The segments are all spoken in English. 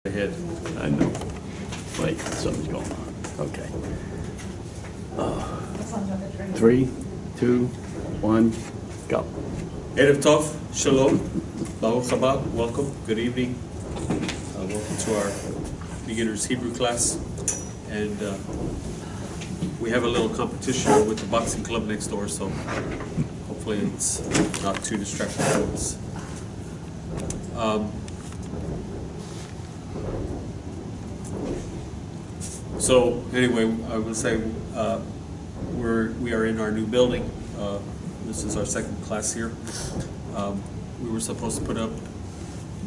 Ahead. I know. Wait, something's going on. Okay. 3, 2, 1, go. Erev Tov, Shalom, Baruch haba, welcome, good evening. Welcome to our beginner's Hebrew class. And we have a little competition with the boxing club next door, so hopefully it's not too distracting for us. So anyway, I will say we are in our new building. This is our second class here. We were supposed to put up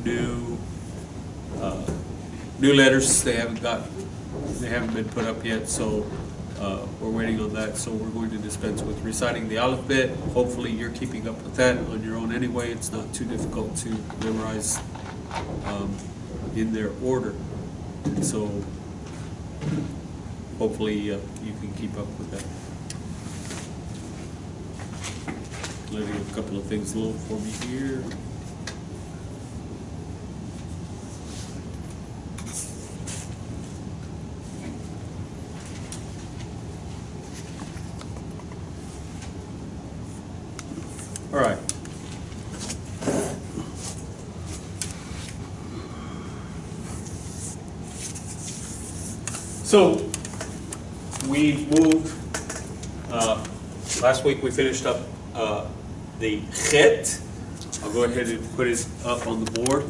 new letters. They haven't been put up yet, so we're waiting on that. So we're going to dispense with reciting the AlephBet. Hopefully you're keeping up with that on your own anyway. It's not too difficult to memorize in their order. So hopefully you can keep up with that. Letting a couple of things load for me here. All right. So we moved, last week we finished up the Chet. I'll go ahead and put it up on the board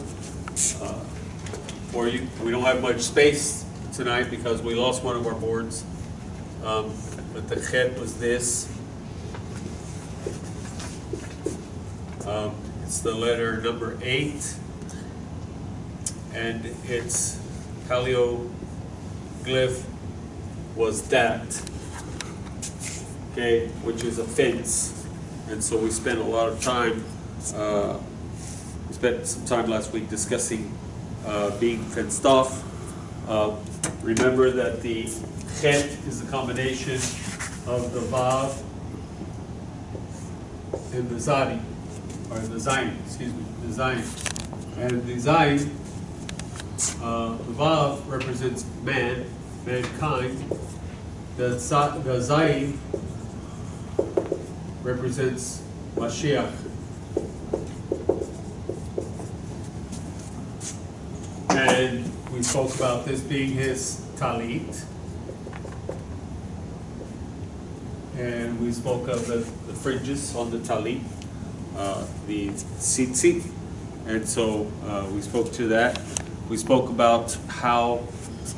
for you. We don't have much space tonight because we lost one of our boards, but the Chet was this. It's the letter number 8, and its paleoglyph was that, okay, which is a fence. And so we spent a lot of time, we spent some time last week discussing being fenced off. Remember that the Chet is a combination of the Vav and the Zadi, or the Zayin, excuse me, the Zayin. And the Zayin, the Vav represents man, mankind. The Zayin represents Mashiach. And we spoke about this being his talit. And we spoke of the fringes on the talit, the tzitzit. And so we spoke to that. We spoke about how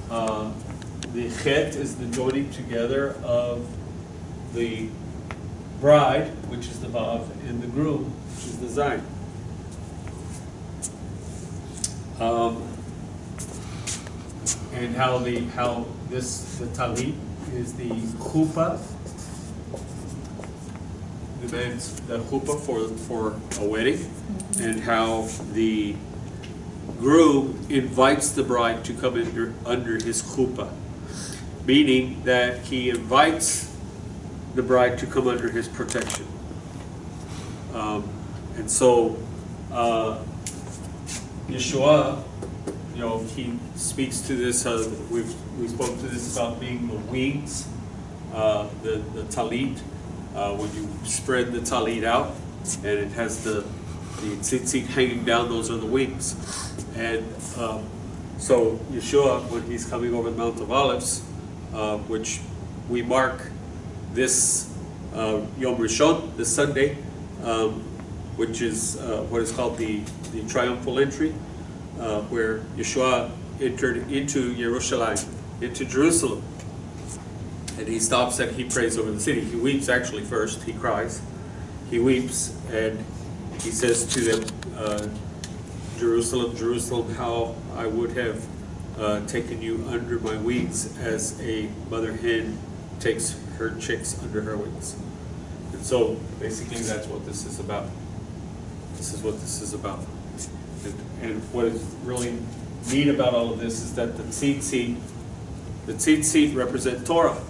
the chet is the joining together of the bride, which is the vav, and the groom, which is the zayin. And how the talit is the chuppah, the chuppah for a wedding, and how the groom invites the bride to come under his chuppah, meaning that he invites the bride to come under his protection. And so Yeshua, he speaks to this. We spoke to this about being the wings, the talit. When you spread the talit out, and it has the tzitzit hanging down, those are the wings. And so Yeshua, when he's coming over the Mount of Olives, which we mark this Yom Rishon, this Sunday, which is what is called the triumphal entry, where Yeshua entered into Yerushalayim, into Jerusalem. And he stops and he prays over the city. He weeps actually first, he cries. He weeps and he says to them, Jerusalem, Jerusalem, how I would have taken you under my wings as a mother hen takes her chicks under her wings. And so basically that's what this is about. This is what this is about. And what is really neat about all of this is that the tzitzit represent Torah.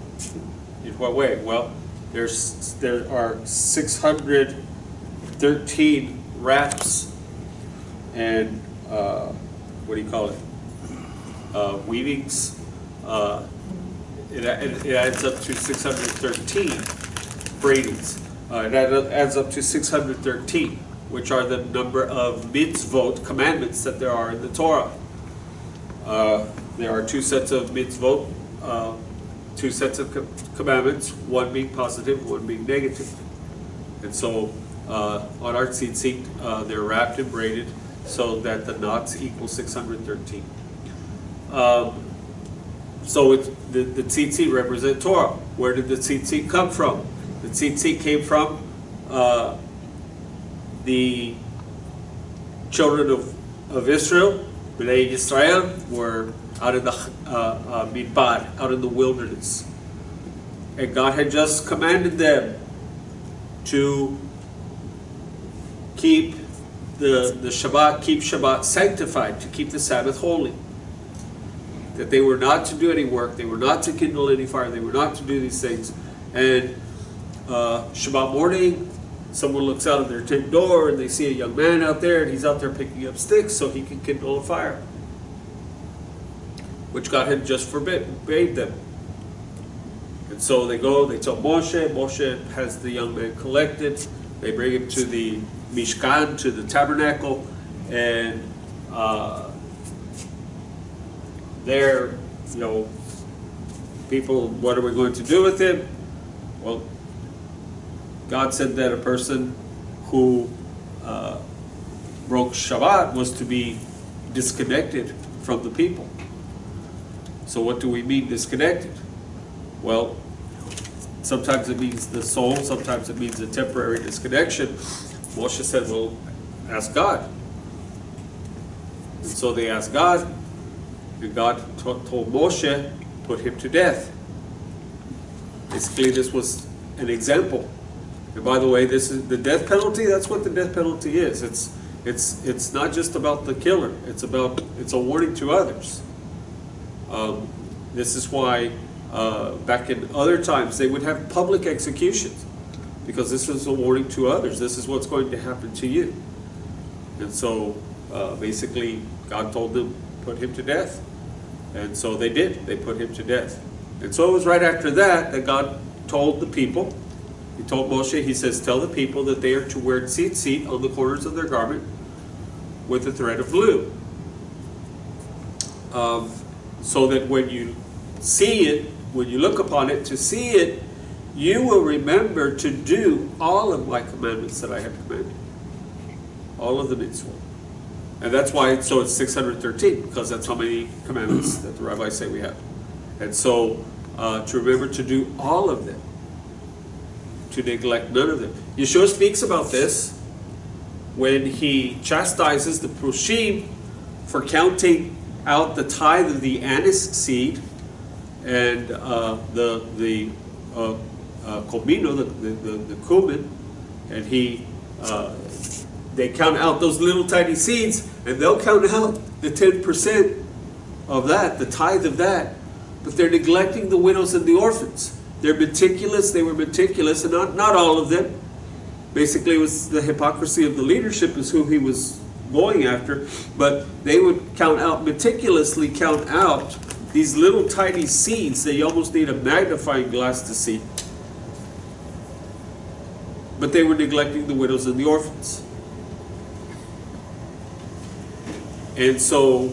In what way? Well, there are 613 wraps and what do you call it? weavings, it adds up to 613 braidings. It adds up to 613, which are the number of mitzvot, commandments, that there are in the Torah. There are two sets of mitzvot, two sets of commandments, one being positive, one being negative. And so on our tzitzit, they're wrapped and braided so that the knots equal 613. So the tzitzit represent Torah. Where did the tzitzit come from? The tzitzit came from the children of Israel. Bnei Yisrael were out in the midbar, out in the wilderness. And God had just commanded them to keep the Shabbat, keep Shabbat sanctified, to keep the Sabbath holy. That they were not to do any work, they were not to kindle any fire, they were not to do these things. And Shabbat morning, someone looks out of their tent door and they see a young man out there, and he's out there picking up sticks so he can kindle a fire, which God had just forbade them. And so they go, they tell Moshe. Moshe has the young man collected. They bring him to the Mishkan, to the tabernacle, and there, people, what are we going to do with him? Well, God said that a person who broke Shabbat was to be disconnected from the people. So what do we mean disconnected? Well, sometimes it means the soul, sometimes it means a temporary disconnection. Moshe said, well, ask God. And so they asked God, and God told Moshe, put him to death. Basically, this was an example. And by the way, this is the death penalty. That's what the death penalty is. It's not just about the killer. It's a warning to others. This is why back in other times they would have public executions, because this is a warning to others. This is what's going to happen to you. And so basically, God told them, put him to death. And so they did. They put him to death. And so it was right after that God told the people. He told Moshe, he says, tell the people that they are to wear tzitzit on the corners of their garment with a thread of blue. So that when you see it, when you look upon it, to see it, you will remember to do all of my commandments that I have commanded. All of the mitzvot. And that's why, so it's 613, because that's how many commandments that the rabbis say we have. And so, to remember to do all of them. To neglect none of them. Yeshua speaks about this when he chastises the Prushim for counting out the tithe of the anise seed and the comino, the cumin, and they count out those little tiny seeds, and they'll count out the 10% of that, the tithe of that, but they're neglecting the widows and the orphans. They're meticulous. They were meticulous, and not all of them. Basically, it was the hypocrisy of the leadership is who he was going after, but they would meticulously count out these little tiny seeds that you almost need a magnifying glass to see. But they were neglecting the widows and the orphans. And so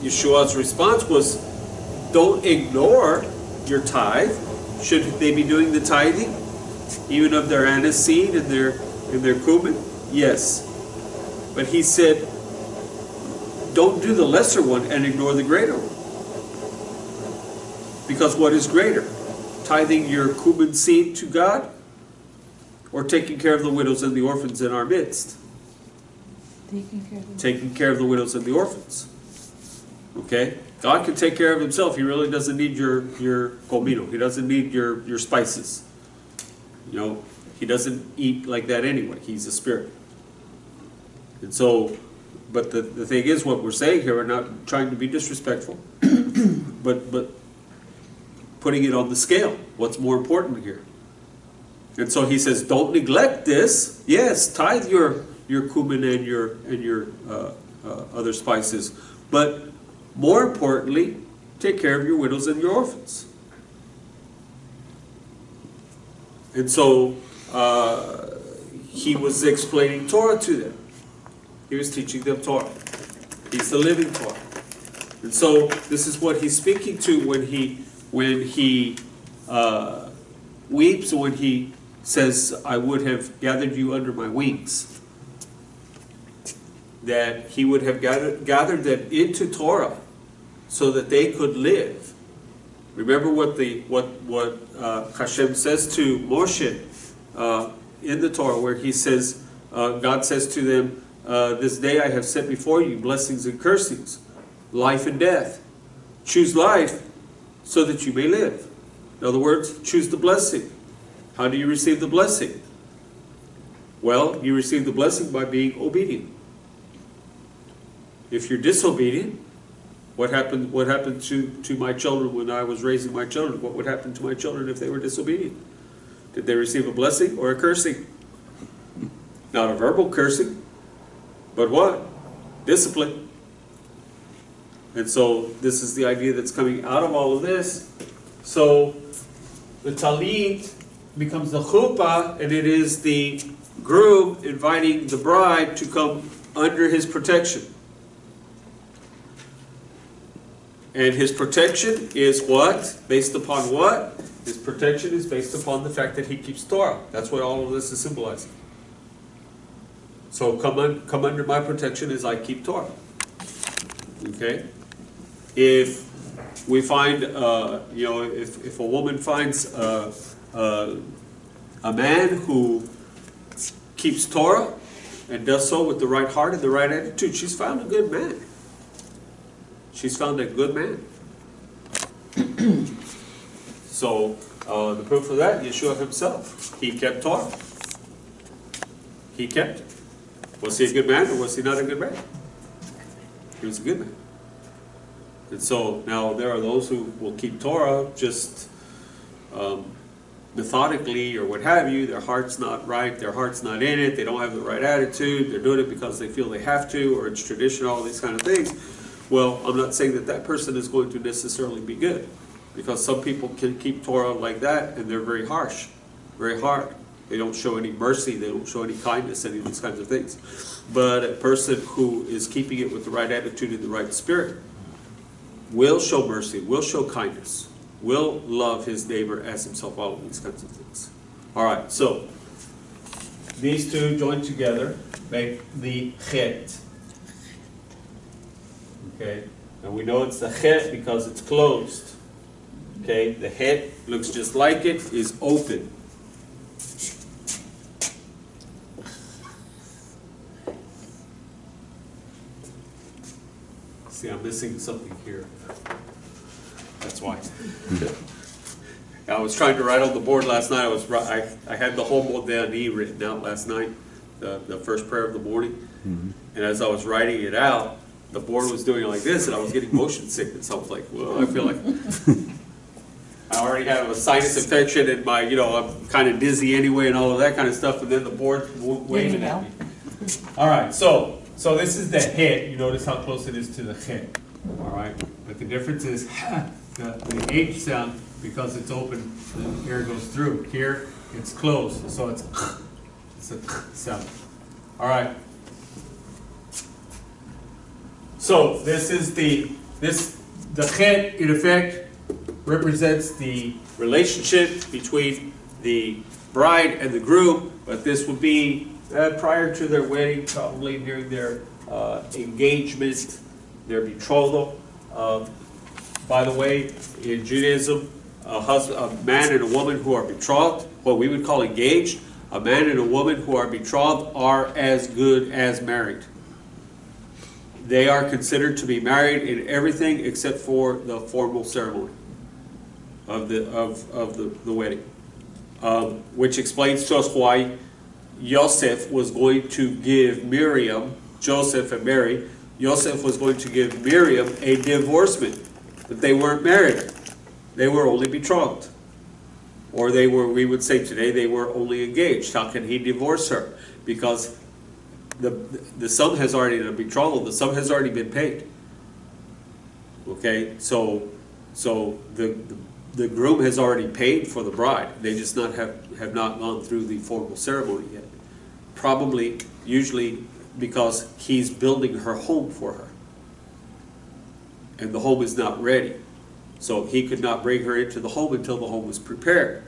Yeshua's response was, don't ignore your tithe. Should they be doing the tithing, even of their anise seed and their cumin? Yes. But he said, don't do the lesser one and ignore the greater one. Because what is greater? Tithing your cumin seed to God, or taking care of the widows and the orphans in our midst? Taking care of the widows and the orphans. Okay? God can take care of himself. He really doesn't need your comino. He doesn't need your spices. He doesn't eat like that anyway. He's a spirit. And so, but the thing is, what we're saying here, we're not trying to be disrespectful, but putting it on the scale. What's more important here? And so he says, don't neglect this. Yes, tithe your cumin and your other spices, but More importantly, take care of your widows and your orphans. And so he was explaining Torah to them. He was teaching them Torah. He's the living Torah. And so this is what he's speaking to when he weeps, when he says, I would have gathered you under my wings. That he would have gathered them into Torah so that they could live. Remember what Hashem says to Moshe in the Torah, where he says, God says to them, this day I have set before you blessings and cursings, life and death. Choose life so that you may live. In other words, choose the blessing. How do you receive the blessing? Well, you receive the blessing by being obedient. If you're disobedient, what happened to my children when I was raising my children? What would happen to my children if they were disobedient? Did they receive a blessing or a cursing? Not a verbal cursing, but what? Discipline. And so this is the idea that's coming out of all of this. So the talit becomes the chuppah, and it is the groom inviting the bride to come under his protection. And his protection is what? Based upon what? His protection is based upon the fact that he keeps Torah. That's what all of this is symbolizing. So come under my protection as I keep Torah. Okay? If we find, if a woman finds a man who keeps Torah and does so with the right heart and the right attitude, she's found a good man. She's found a good man. So the proof of that, Yeshua himself, he kept Torah. He kept it. Was he a good man or was he not a good man? He was a good man. And so now there are those who will keep Torah just methodically or what have you. Their heart's not right, their heart's not in it, they don't have the right attitude, they're doing it because they feel they have to, or it's tradition, all these kind of things. Well, I'm not saying that that person is going to necessarily be good, because some people can keep Torah like that and they're very harsh, very hard. They don't show any mercy, they don't show any kindness, any of these kinds of things. But a person who is keeping it with the right attitude and the right spirit will show mercy, will show kindness, will love his neighbor as himself, all of these kinds of things. All right, so these two joined together make the chet. Okay, and we know it's the chet because it's closed. Okay, the het looks just like it, is open. See, I'm missing something here. That's why. I was trying to write on the board last night. I had the whole Modeh written out last night, the first prayer of the morning. Mm-hmm. And as I was writing it out, the board was doing it like this, and I was getting motion sickness. I was like, well, I feel like I already have a sinus infection, and I'm kind of dizzy anyway, and all of that kind of stuff. And then the board waving at me. All right, so this is the het. You notice how close it is to the het. All right, but the difference is the H sound, because it's open, the air goes through. Here, it's closed, so it's a sound. All right. So this is the chet, in effect, represents the relationship between the bride and the groom, but this would be prior to their wedding, probably during their engagement, their betrothal. By the way, in Judaism, a man and a woman who are betrothed, what we would call engaged, a man and a woman who are betrothed are as good as married. They are considered to be married in everything except for the formal ceremony of the wedding, which explains to us why Yosef was going to give Miriam, Joseph and Mary, Yosef was going to give Miriam a divorcement, but they weren't married. They were only betrothed. Or they were, we would say today, they were only engaged. How can he divorce her? Because the sum has already been betrothal, the sum has already been paid. Okay, so the groom has already paid for the bride. They just have not gone through the formal ceremony yet. Probably, usually, because he's building her home for her. And the home is not ready. So he could not bring her into the home until the home was prepared.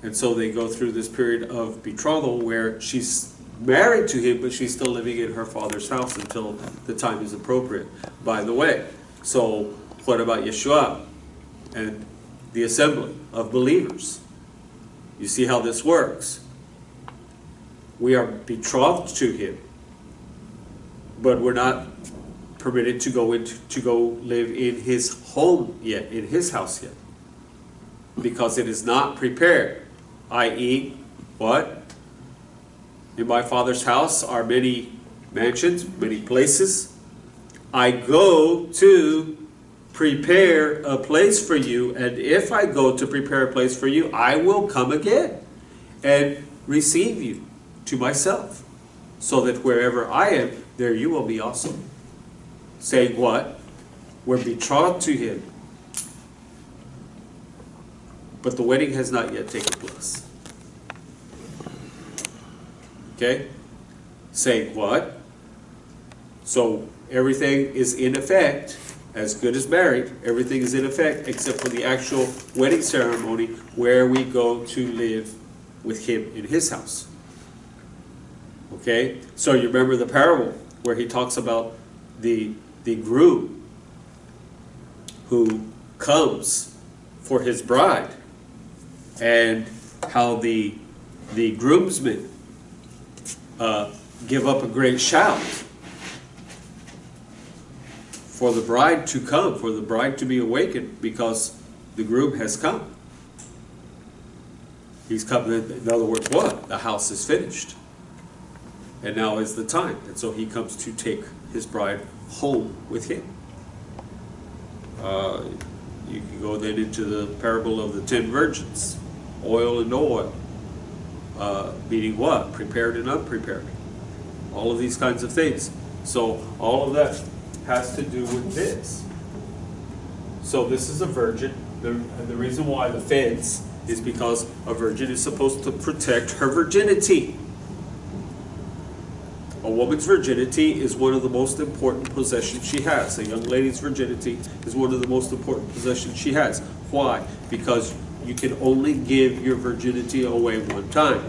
And so they go through this period of betrothal where she's married to him, but she's still living in her father's house until the time is appropriate. By the way, so what about Yeshua and the assembly of believers? You see how this works. We are betrothed to him, but we're not permitted to go live in his home yet, in his house yet, because it is not prepared. I.e., what? In my Father's house are many mansions, many places. I go to prepare a place for you, and if I go to prepare a place for you, I will come again and receive you to myself, so that wherever I am, there you will be also. Saying what? We're betrothed to him, but the wedding has not yet taken place. Okay? Saying what? So everything is in effect, as good as married, everything is in effect except for the actual wedding ceremony where we go to live with him in his house. Okay? So you remember the parable where he talks about the groom who comes for his bride, and how the groomsmen give up a great shout for the bride to come, for the bride to be awakened, because the groom has come. He's come, in other words, what? The house is finished. And now is the time. And so he comes to take his bride home with him. You can go then into the parable of the 10 virgins, oil and no oil. Meaning what? Prepared and unprepared. All of these kinds of things. So all of that has to do with this. So this is a virgin. The reason why the fence is because a virgin is supposed to protect her virginity. A woman's virginity is one of the most important possessions she has. A young lady's virginity is one of the most important possessions she has. Why? Because you can only give your virginity away one time.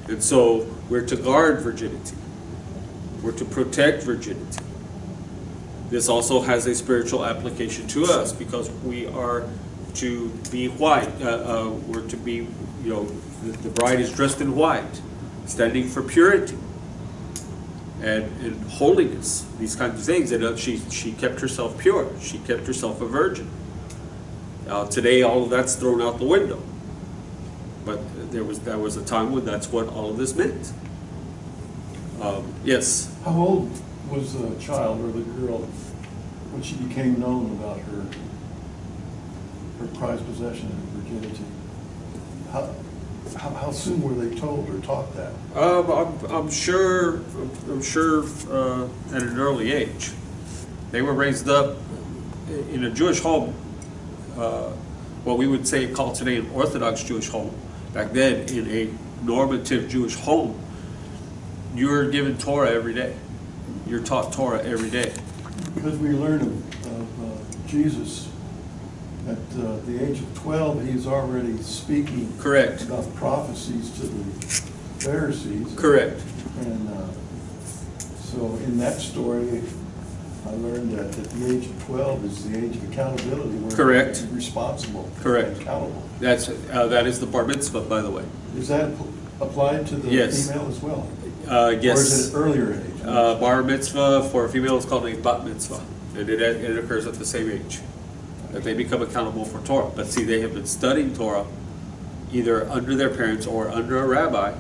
And so we're to guard virginity. We're to protect virginity. This also has a spiritual application to us, because we are to be white. We're to be, the bride is dressed in white, standing for purity and holiness, these kinds of things. And she kept herself pure. She kept herself a virgin. Today, all of that's thrown out the window. But there was a time when that's what all of this meant. Yes? How old was the child or the girl when she became known about her prized possession and virginity? How soon were they told or taught that? I'm sure at an early age. They were raised up in a Jewish home, what we would say call today an Orthodox Jewish home. Back then, in a normative Jewish home, you're given Torah every day. You're taught Torah every day. Because we learn of Jesus at the age of 12, he's already speaking. Correct. About prophecies to the Pharisees. Correct. And so in that story, I learned that at the age of 12 is the age of accountability. Where Correct. you're responsible. Correct. Accountable. That is the bar mitzvah, by the way. Is that applied to the Yes. female as well? Yes. Or is it an earlier age? Bar mitzvah for a female is called a bat mitzvah, and it occurs at the same age that they become accountable for Torah. But see, they have been studying Torah either under their parents or under a rabbi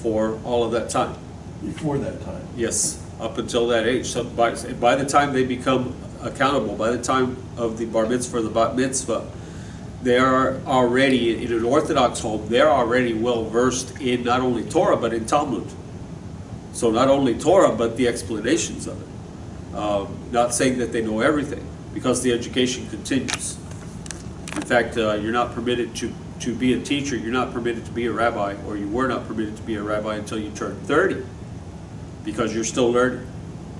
for all of that time. Before that time? Yes, up until that age. So by the time they become accountable, by the time of the bar mitzvah or the bat mitzvah, they are already, in an Orthodox home, they're already well versed in not only Torah but in Talmud. So not only Torah, but the explanations of it. Not saying that they know everything, because the education continues. In fact, you're not permitted to be a teacher, you're not permitted to be a rabbi, or you were not permitted to be a rabbi until you turn 30, because you're still learning.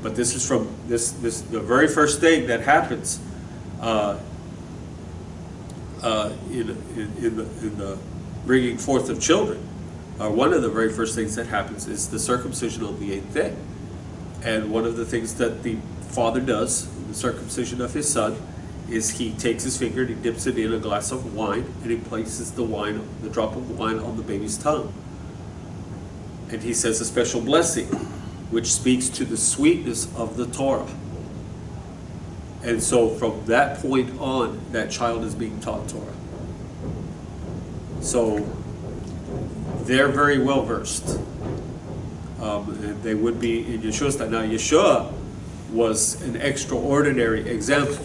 But this is from the very first thing that happens in the bringing forth of children. One of the very first things that happens is the circumcision on the 8th day. And one of the things that the father does, the circumcision of his son, is he takes his finger and he dips it in a glass of wine, and he places the drop of wine on the baby's tongue. And he says a special blessing, which speaks to the sweetness of the Torah. And so from that point on, that child is being taught Torah. So they're very well versed. And they would be in Yeshua's time. Now Yeshua was an extraordinary example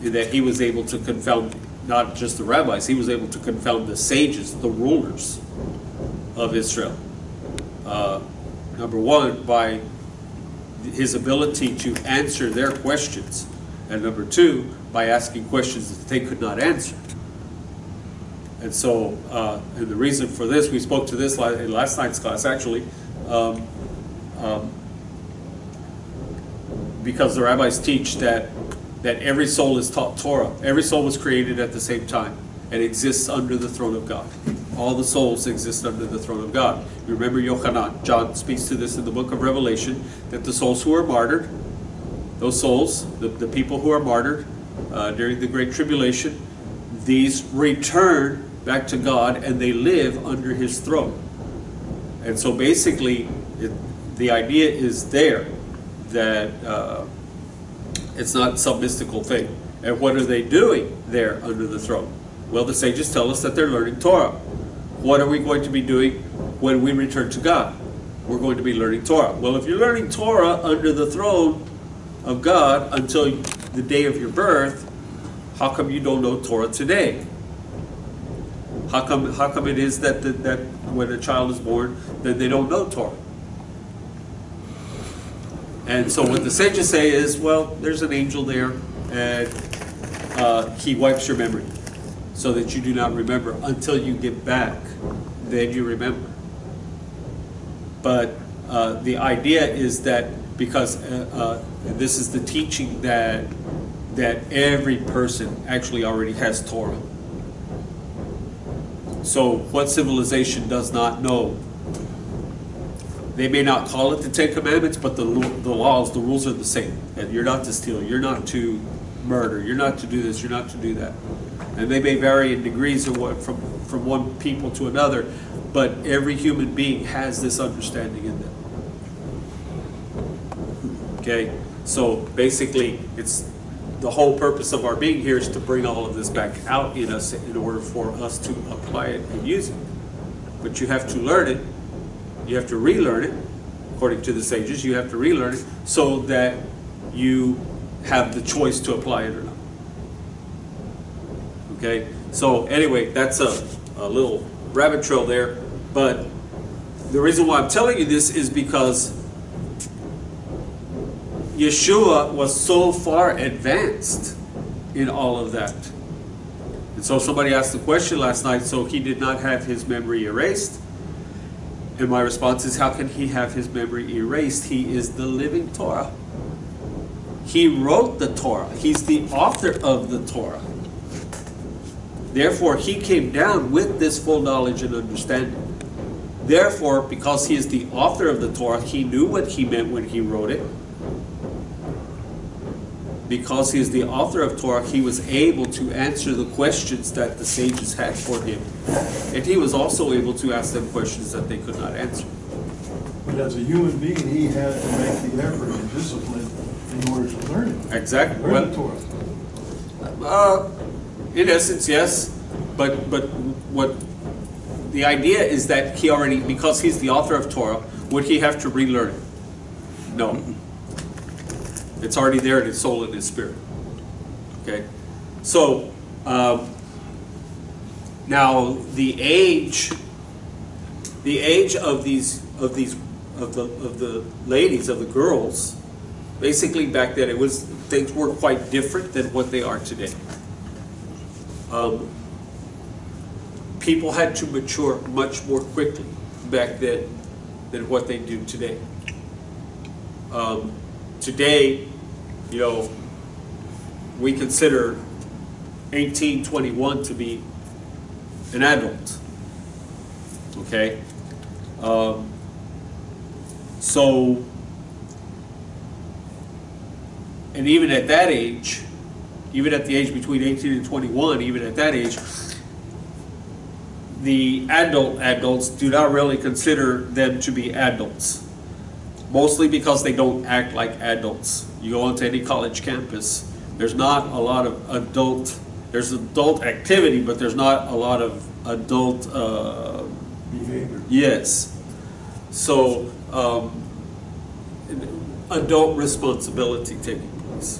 in that he was able to confound not just the rabbis, he was able to confound the sages, the rulers of Israel. Number one, by his ability to answer their questions, and number two, by asking questions that they could not answer. And so, and the reason for this, we spoke to this in last night's class actually, because the rabbis teach that every soul is taught Torah. Every soul was created at the same time and exists under the throne of God. All the souls exist under the throne of God. You remember Yochanan, John speaks to this in the book of Revelation, that the souls who are martyred, those souls, the people who are martyred during the Great Tribulation, these return back to God and they live under his throne. And so basically, the idea is there that it's not some mystical thing. And what are they doing there under the throne? Well, the sages tell us that they're learning Torah. What are we going to be doing when we return to God? We're going to be learning Torah. Well, if you're learning Torah under the throne of God until the day of your birth, how come you don't know Torah today? How come it is that when a child is born, then they don't know Torah? And so what the sages say is, well, there's an angel there, and he wipes your memory so that you do not remember until you get back. Then you remember. But the idea is that because this is the teaching that every person actually already has Torah. So what civilization does not know? They may not call it the Ten Commandments, but the laws, the rules are the same. And you're not to steal, you're not to murder, you're not to do this, you're not to do that. And they may vary in degrees of from one people to another, but every human being has this understanding in them. Okay? So basically, it's the whole purpose of our being here is to bring all of this back out in us in order for us to apply it and use it. But you have to learn it. You have to relearn it, according to the sages. You have to relearn it so that you have the choice to apply it or not. Okay? So anyway, that's a little rabbit trail there. But the reason why I'm telling you this is because Yeshua was so far advanced in all of that. And so somebody asked the question last night, so he did not have his memory erased? And my response is, how can he have his memory erased? He is the living Torah. He wrote the Torah. He's the author of the Torah. Therefore, he came down with this full knowledge and understanding. Therefore, because he is the author of the Torah, he knew what he meant when he wrote it. Because he is the author of Torah, he was able to answer the questions that the sages had for him. And he was also able to ask them questions that they could not answer. But as a human being, he had to make the effort and discipline in order to learn it. Exactly. Learn the Torah. In essence, yes. But what the idea is that he already, because he's the author of Torah, would he have to relearn it? No. It's already there in his soul and his spirit. Okay, so now the age of the ladies, of the girls, Basically, back then, things were quite different than what they are today. People had to mature much more quickly back then than what they do today. Today, you know, we consider 18, 21 to be an adult. Okay? So, and even at that age, even at the age between 18 and 21, even at that age, the adults do not really consider them to be adults. Mostly because they don't act like adults. You go onto any college campus, there's not a lot of there's adult activity, but there's not a lot of adult behavior. Yes. So, adult responsibility taking place.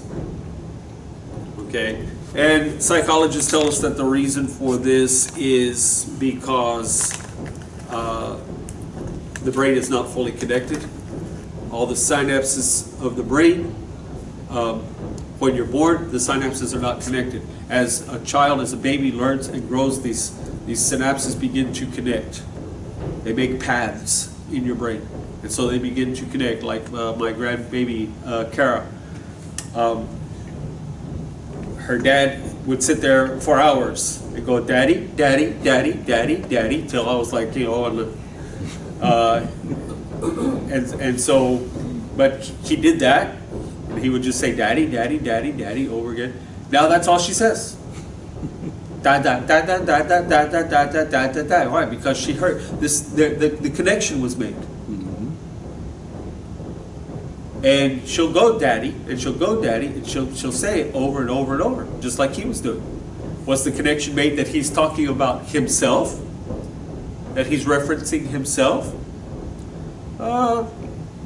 Okay? And psychologists tell us that the reason for this is because the brain is not fully connected. All the synapses of the brain, when you're born, the synapses are not connected. As a child, as a baby learns and grows, these synapses begin to connect. They make paths in your brain. And so they begin to connect, like my grandbaby, Kara. Her dad would sit there for hours and go, "Daddy, daddy, daddy, daddy, daddy," till I was like, you know, and so, but he did that, and he would just say, "Daddy, daddy, daddy, daddy," over again. Now that's all she says. Da da da da da da da da da da da da da. Why? Because she heard this. The connection was made. And she'll go, "Daddy," and she'll go, "Daddy," and she'll say it over and over and over, just like he was doing. Was the connection made that he's talking about himself? That he's referencing himself?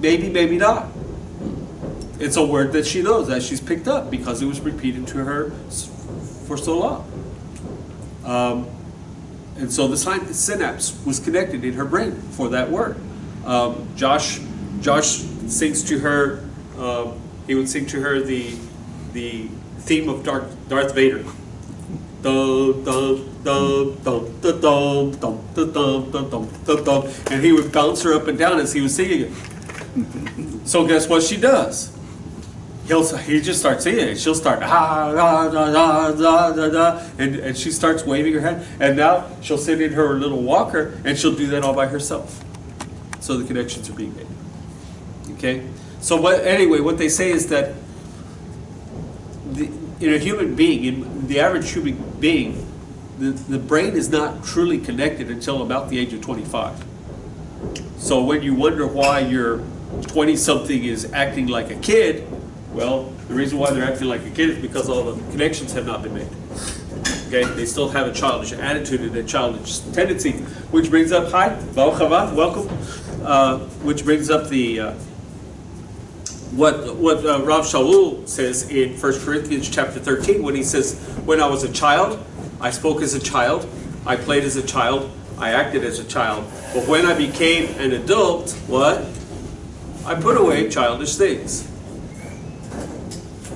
Maybe, maybe not. It's a word that she knows, that she's picked up, because it was repeated to her for so long. And so the synapse was connected in her brain for that word. Josh sings to her, he would sing to her the theme of Darth Vader. And he would bounce her up and down as he was singing it. So guess what she does? He just starts singing it. She'll start and she starts waving her hand. And now she'll sit in her little walker and she'll do that all by herself. So the connections are being made. Okay? So anyway, what they say is that in a human being, in the average human being, the brain is not truly connected until about the age of 25. So when you wonder why your 20-something is acting like a kid, well, the reason why they're acting like a kid is because all the connections have not been made. Okay? They still have a childish attitude and a childish tendency, which brings up, hi, welcome, which brings up the what Rav Shaul says in 1 Corinthians chapter 13, when he says, "When I was a child, I spoke as a child, I played as a child, I acted as a child. But when I became an adult," what? "I put away childish things."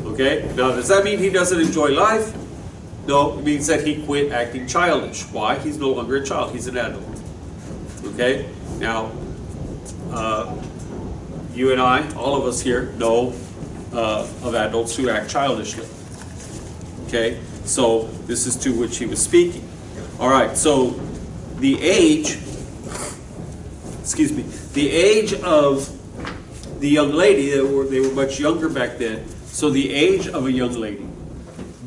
Okay? Now, does that mean he doesn't enjoy life? No, it means that he quit acting childish. Why? He's no longer a child, he's an adult. Okay? Now, you and I, all of us here, know of adults who act childishly. Okay? So this is to which he was speaking. All right, so the age of the young lady, they were much younger back then, so the age of a young lady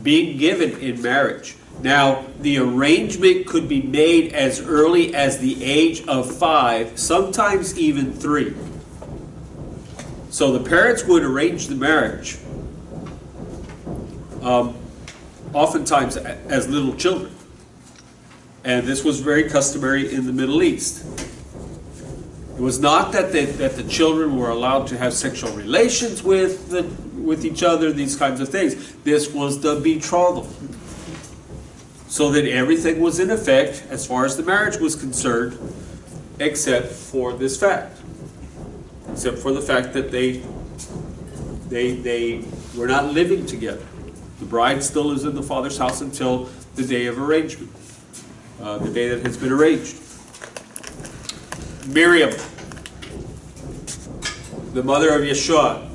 being given in marriage. Now, the arrangement could be made as early as the age of 5, sometimes even 3. So the parents would arrange the marriage, oftentimes as little children. And this was very customary in the Middle East. It was not that the children were allowed to have sexual relations with each other, these kinds of things. This was the betrothal. So that everything was in effect as far as the marriage was concerned, except for this fact. Except for the fact that they They were not living together. The bride still is in the father's house until the day of arrangement, the day that has been arranged. Miriam, the mother of Yeshua.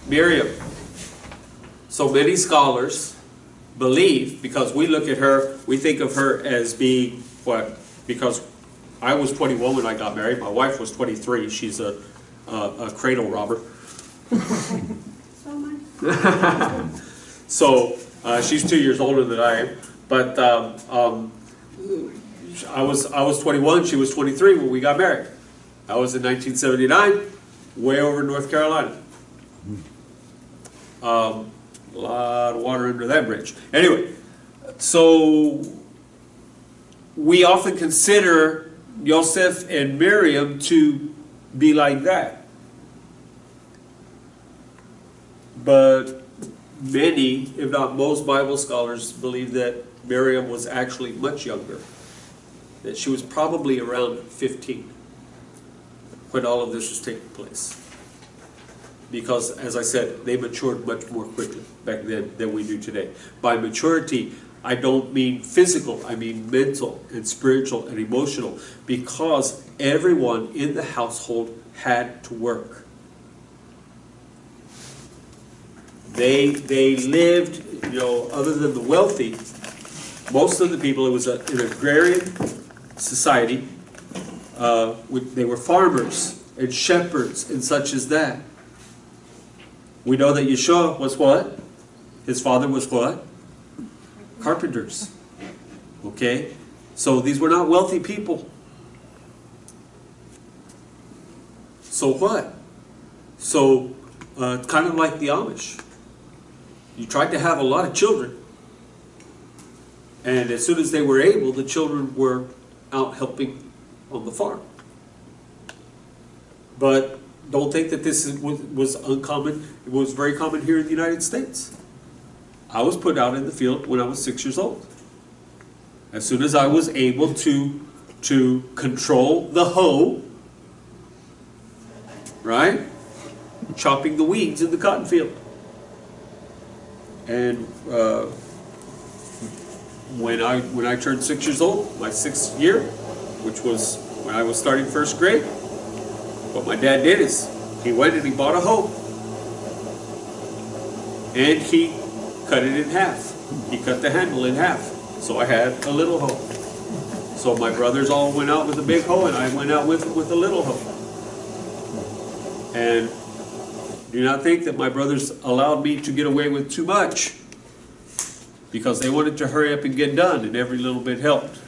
Miriam. So many scholars believe, because we look at her, we think of her as being what? Because I was 21 when I got married. My wife was 23. She's a cradle robber. So she's 2 years older than I am. But I was 21. She was 23 when we got married. That was in 1979, way over in North Carolina. A lot of water under that bridge. Anyway, so we often consider Yosef and Miriam to be like that. But many, if not most, Bible scholars believe that Miriam was actually much younger. That she was probably around 15 when all of this was taking place. Because, as I said, they matured much more quickly back then than we do today. By maturity, I don't mean physical, I mean mental and spiritual and emotional, because everyone in the household had to work. They lived, other than the wealthy, most of the people, it was an agrarian society. They were farmers and shepherds and such as that. We know that Yeshua was what? His father was what? Carpenters. Okay? So these were not wealthy people. So what? So, kind of like the Amish. You tried to have a lot of children. And as soon as they were able, the children were out helping on the farm. But don't think that this was uncommon. It was very common here in the United States. I was put out in the field when I was 6 years old. As soon as I was able to control the hoe, right? Chopping the weeds in the cotton field. And when I turned 6 years old, my 6th year, which was when I was starting first grade, what my dad did is he went and he bought a hoe. And he cut it in half. He cut the handle in half. So I had a little hoe. So my brothers all went out with a big hoe and I went out with a little hoe. And do not think that my brothers allowed me to get away with too much, because they wanted to hurry up and get done, and every little bit helped.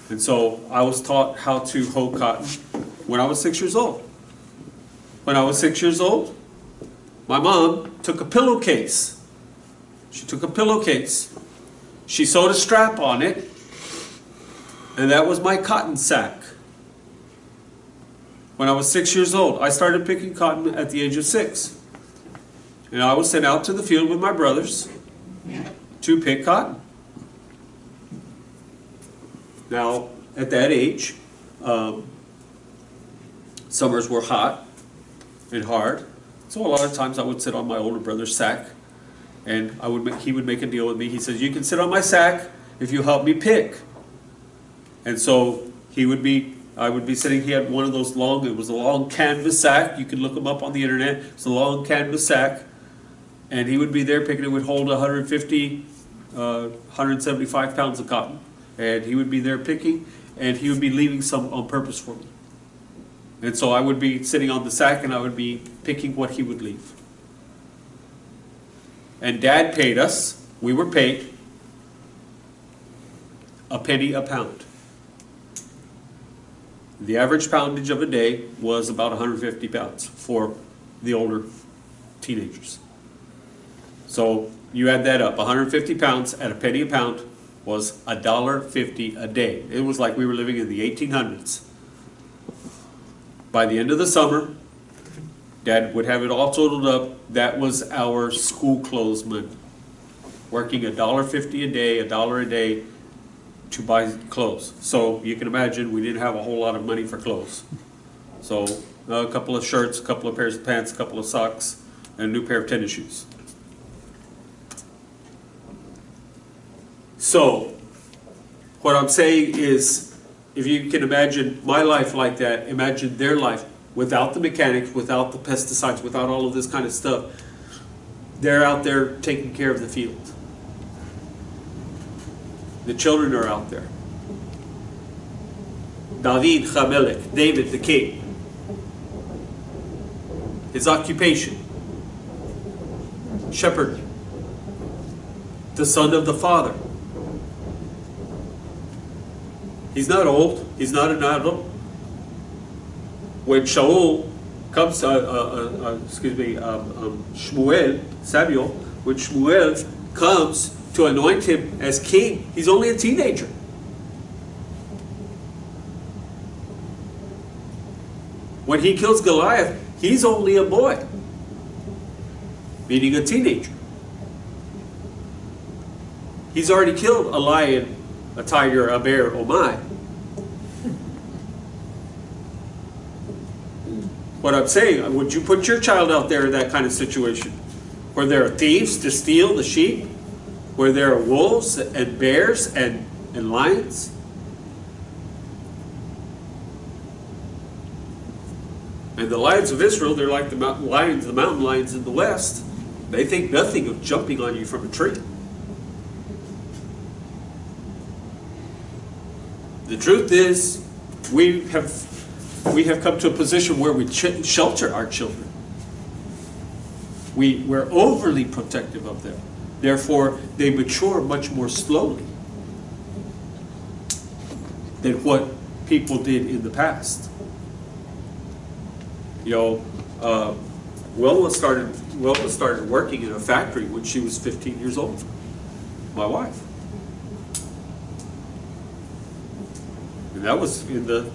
And so I was taught how to hoe cotton when I was 6 years old. When I was 6 years old, my mom took a pillowcase. She took a pillowcase. She sewed a strap on it, and that was my cotton sack. When I was 6 years old, I started picking cotton at the age of 6. And I was sent out to the field with my brothers to pick cotton. Now, at that age, summers were hot and hard. So a lot of times I would sit on my older brother's sack, and he would make a deal with me. He says, "You can sit on my sack if you help me pick." And so I would be sitting, he had one of those it was a long canvas sack. You can look them up on the internet. It's a long canvas sack. And he would be there picking. It would hold 150, 175 pounds of cotton. And he would be there picking, and he would be leaving some on purpose for me. And so I would be sitting on the sack and I would be picking what he would leave. And Dad paid us, we were paid a penny a pound. The average poundage of a day was about 150 pounds for the older teenagers. So you add that up, 150 pounds at a penny a pound was $1.50 a day. It was like we were living in the 1800s. By the end of the summer, Dad would have it all totaled up. That was our school clothes money. Working $1.50 a day, $1 a day to buy clothes. So you can imagine we didn't have a whole lot of money for clothes. So a couple of shirts, a couple of pairs of pants, a couple of socks, and a new pair of tennis shoes. So, what I'm saying is, if you can imagine my life like that, imagine their life without the mechanics, without the pesticides, without all of this kind of stuff. They're out there taking care of the field. The children are out there. David Chamelech, David the king. His occupation, shepherd, the son of the father. He's not old. He's not an adult. When Shaul comes, Shmuel, Samuel, when Shmuel comes to anoint him as king, he's only a teenager. When he kills Goliath, he's only a boy, meaning a teenager. He's already killed a lion, a tiger, a bear, oh my. What I'm saying, would you put your child out there in that kind of situation? Where there are thieves to steal the sheep? Where there are wolves and bears and lions? And the lions of Israel, they're like the mountain lions in the west. They think nothing of jumping on you from a tree. The truth is, we have come to a position where we shelter our children. We're overly protective of them. Therefore, they mature much more slowly than what people did in the past. You know, Wilma started working in a factory when she was 15 years old. My wife. And that was in the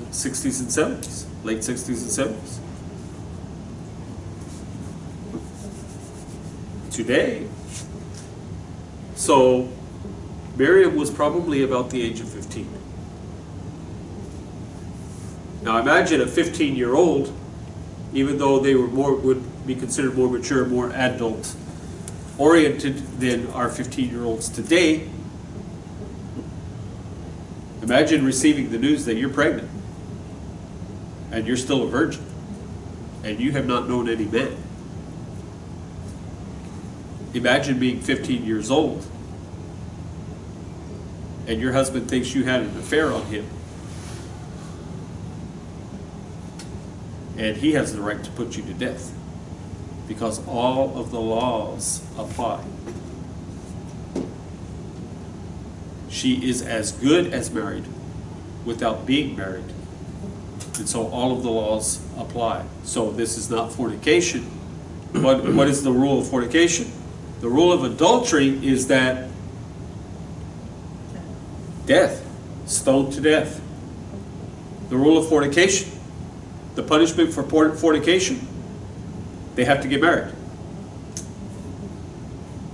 60s and 70s, late 60s and 70s. Today, so Miriam was probably about the age of 15. Now imagine a 15-year-old, even though they would be considered more mature, more adult-oriented than our 15-year-olds today. Imagine receiving the news that you're pregnant and you're still a virgin and you have not known any man. Imagine being 15 years old and your husband thinks you had an affair on him and he has the right to put you to death because all of the laws apply. She is as good as married without being married. And so all of the laws apply. So this is not fornication. What is the rule of fornication? The rule of adultery is that death, stoned to death. The rule of fornication, the punishment for fornication, they have to get married.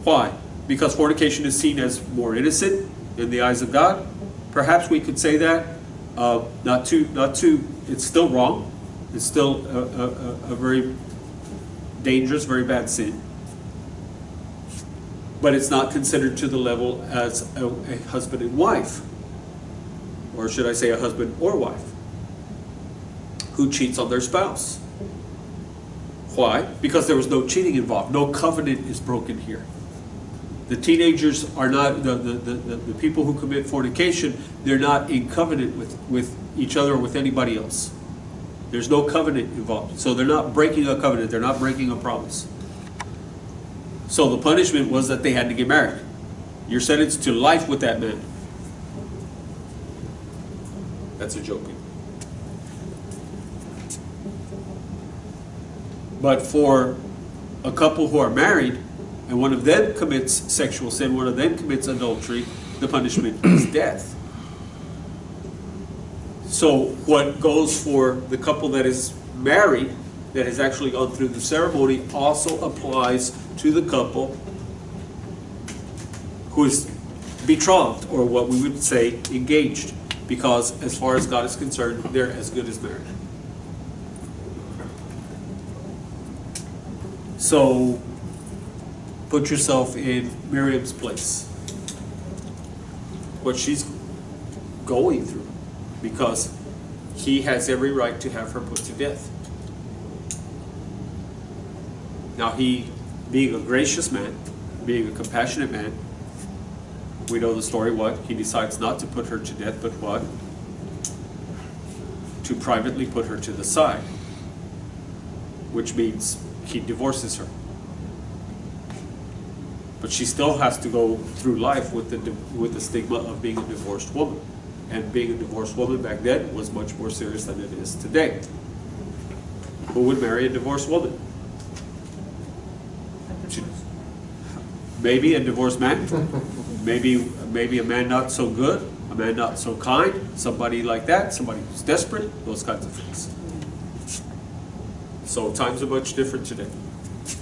Why? Because fornication is seen as more innocent in the eyes of God. Perhaps we could say that. Not too, it's still wrong. It's still a very dangerous, very bad sin. But it's not considered to the level as a husband and wife. Or should I say a husband or wife who cheats on their spouse. Why? Because there was no cheating involved. No covenant is broken here. The teenagers are not, the people who commit fornication, they're not in covenant with each other or with anybody else. There's no covenant involved. So they're not breaking a covenant. They're not breaking a promise. So the punishment was that they had to get married. You're sentenced to life with that man. That's a joke. But for a couple who are married, and one of them commits sexual sin, one of them commits adultery, the punishment is death. So what goes for the couple that is married, that has actually gone through the ceremony, also applies to the couple who is betrothed, or what we would say engaged, because as far as God is concerned, they're as good as married. So put yourself in Miriam's place. What she's going through, because he has every right to have her put to death. Now he, being a gracious man, being a compassionate man, we know the story what? He decides not to put her to death, but what? To privately put her to the side. Which means he divorces her. But she still has to go through life with the stigma of being a divorced woman. And being a divorced woman back then was much more serious than it is today. Who would marry a divorced woman? Maybe a divorced man. Maybe a man not so good, a man not so kind, somebody like that, somebody who's desperate, those kinds of things. So times are much different today.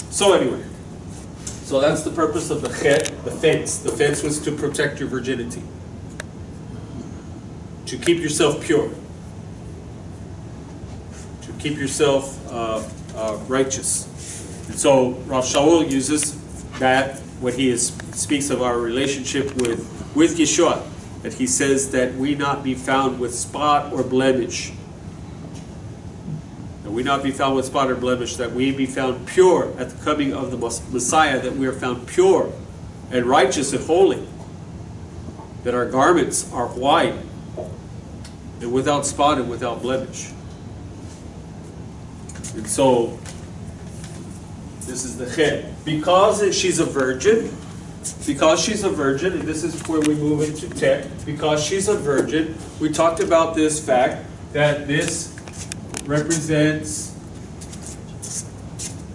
So anyway, so that's the purpose of the chet, the fence. The fence was to protect your virginity, to keep yourself pure, to keep yourself righteous. And so Rav Shaul uses that when he speaks of our relationship with Yeshua, that he says that we not be found with spot or blemish. That we not be found with spot or blemish, that we be found pure at the coming of the Messiah, that we are found pure and righteous and holy, that our garments are white and without spot and without blemish. And so this is the chet. Because she's a virgin, and this is where we move into Tet, because she's a virgin, we talked about this fact that this represents,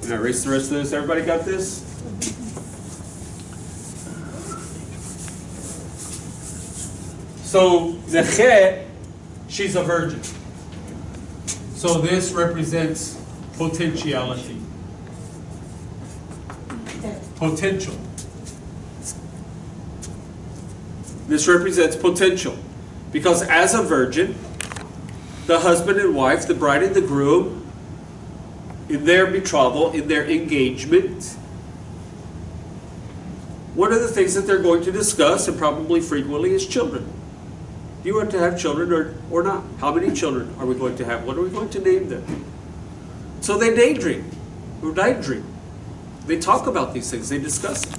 can I erase the rest of this? Everybody got this? So the chet, she's a virgin. So this represents potentiality. Potential. This represents potential. Because as a virgin, the husband and wife, the bride and the groom, in their betrothal, in their engagement, one of the things that they're going to discuss, and probably frequently, is children. Do you want to have children or not? How many children are we going to have? What are we going to name them? So they daydream, or night dream. They talk about these things. They discuss it.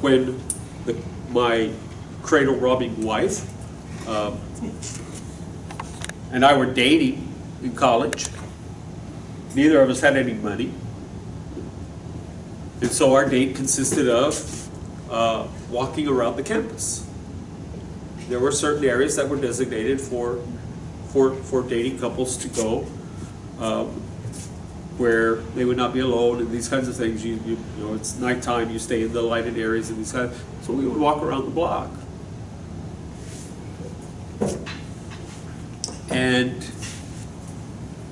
When my cradle-robbing wife and I were dating in college, neither of us had any money. And so our date consisted of walking around the campus. There were certain areas that were designated for dating couples to go, where they would not be alone and these kinds of things. You know, it's nighttime, you stay in the lighted areas and these kinds. So we would walk around the block. And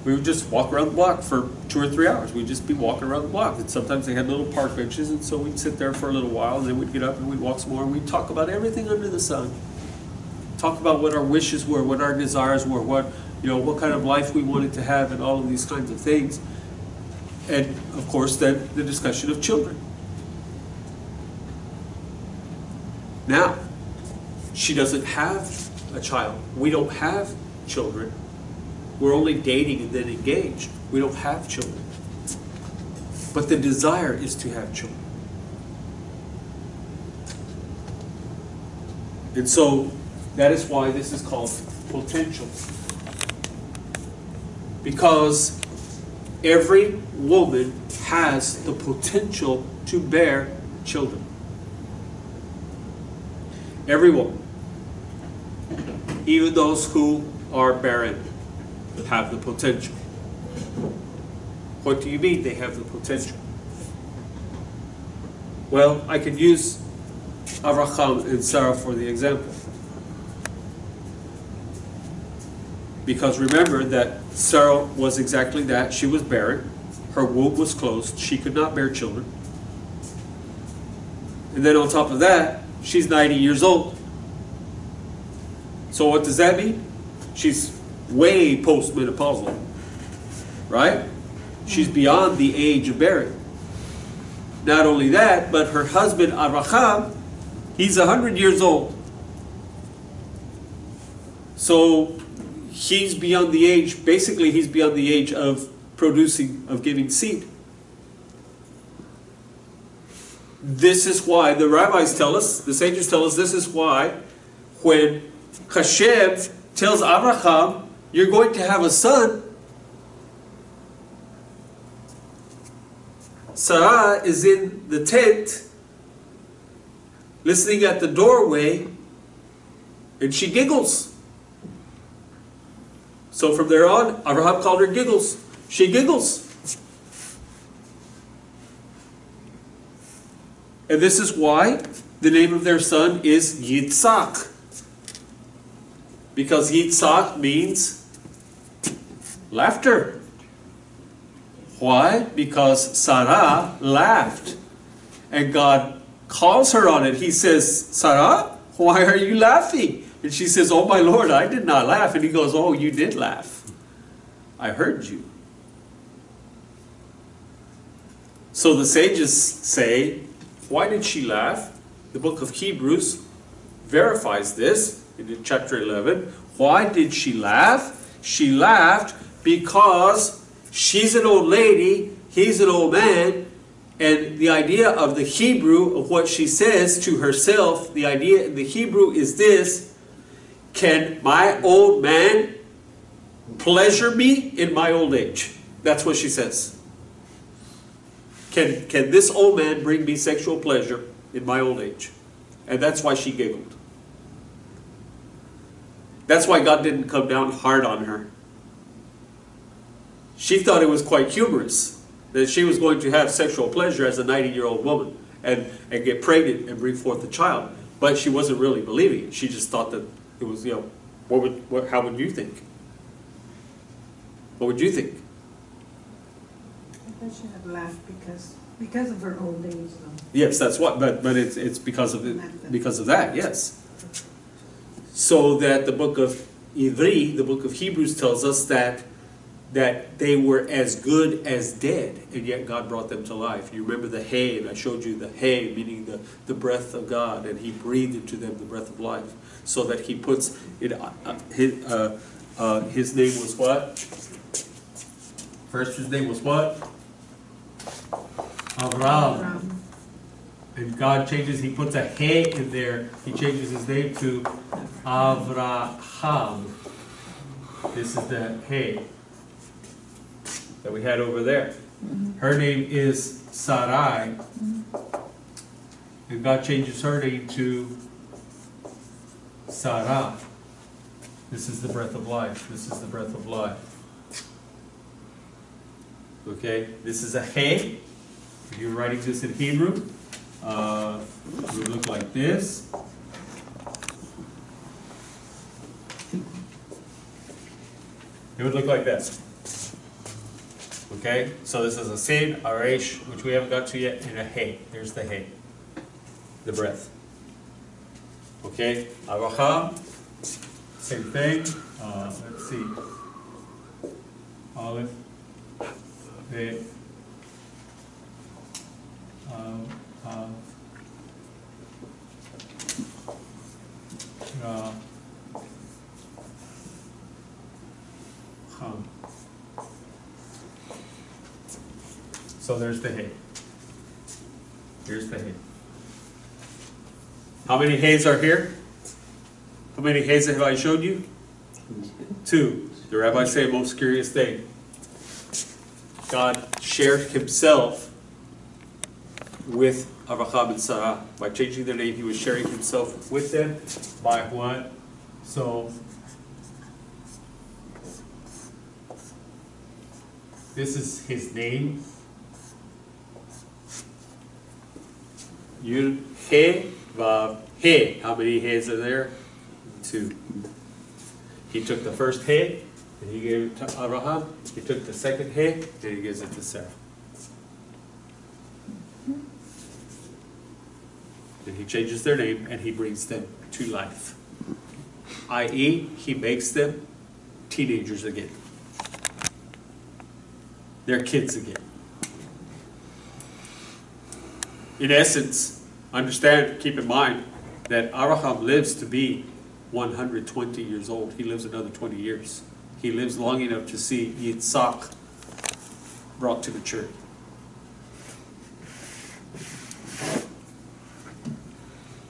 we would just walk around the block for 2 or 3 hours. We'd just be walking around the block. And sometimes they had little park benches, and so we'd sit there for a little while, and then we'd get up and we'd walk some more, and we'd talk about everything under the sun. Talk about what our wishes were, what our desires were, what kind of life we wanted to have, and all of these kinds of things. And of course, then the discussion of children. Now, she doesn't have a child. We don't have children. We're only dating and then engaged. We don't have children. But the desire is to have children. And so that is why this is called potential. Because every woman has the potential to bear children. Every woman. Even those who are barren have the potential. What do you mean they have the potential? Well, I could use Avraham and Sarah for the example. Because remember that Sarah was exactly that. She was barren. Her womb was closed. She could not bear children. And then on top of that, she's 90 years old. So what does that mean? She's way postmenopausal. Right? She's beyond the age of bearing. Not only that, but her husband Abraham, he's 100 years old. So he's beyond the age, basically he's beyond the age of producing, of giving seed. This is why the rabbis tell us, the sages tell us, this is why when Hashem tells Abraham, you're going to have a son, Sarah is in the tent, listening at the doorway, and she giggles. So from there on, Abraham called her Giggles. She giggles. And this is why the name of their son is Yitzhak. Because Yitzhak means laughter. Why? Because Sarah laughed. And God calls her on it. He says, Sarah, why are you laughing? And she says, oh my Lord, I did not laugh. And he goes, oh, you did laugh. I heard you. So the sages say, why did she laugh? The book of Hebrews verifies this in chapter 11. Why did she laugh? She laughed because she's an old lady, he's an old man, and the idea of the Hebrew of what she says to herself, the idea in the Hebrew is this: can my old man pleasure me in my old age? That's what she says. Can this old man bring me sexual pleasure in my old age? And that's why she giggled. That's why God didn't come down hard on her. She thought it was quite humorous that she was going to have sexual pleasure as a 90-year-old woman and get pregnant and bring forth a child. But she wasn't really believing it. She just thought that it was, how would you think? What would you think? I thought she had laughed because of her old age, though. Yes, that's what. But it's because of that. Yes. So that the book of Ivri, the book of Hebrews, tells us that they were as good as dead, and yet God brought them to life. You remember the hay, and I showed you the hay, meaning the breath of God, and He breathed into them the breath of life, so that He puts it. His name was what? First, his name was what? Avram. And God changes, He puts a hay in there. He changes his name to Avraham. This is the hay that we had over there. Her name is Sarai. And God changes her name to Sarah. This is the breath of life. This is the breath of life. Okay, this is a hay. If you're writing this in Hebrew, it would look like this. It would look like this. Okay, so this is a sin, a resh, which we haven't got to yet, and a hay. Here's the hay, the breath. Okay, Avraham, same thing. Let's see. Aleph, Bet, So there's the hay. Here's the hay. How many hays are here? How many hays have I showed you? 2. The rabbis say a most curious thing. God shared Himself with Avraham and Sarah. By changing their name, He was sharing Himself with them. By what? So, this is His name. Yud He Vav He. How many He's are there? 2. He took the first He, and He gave it to Abraham. He took the second He, and He gives it to Sarah. And He changes their name, and He brings them to life. i.e., He makes them teenagers again. their kids again. In essence, understand, keep in mind that Abraham lives to be 120 years old. He lives another 20 years. He lives long enough to see Yitzhak brought to maturity.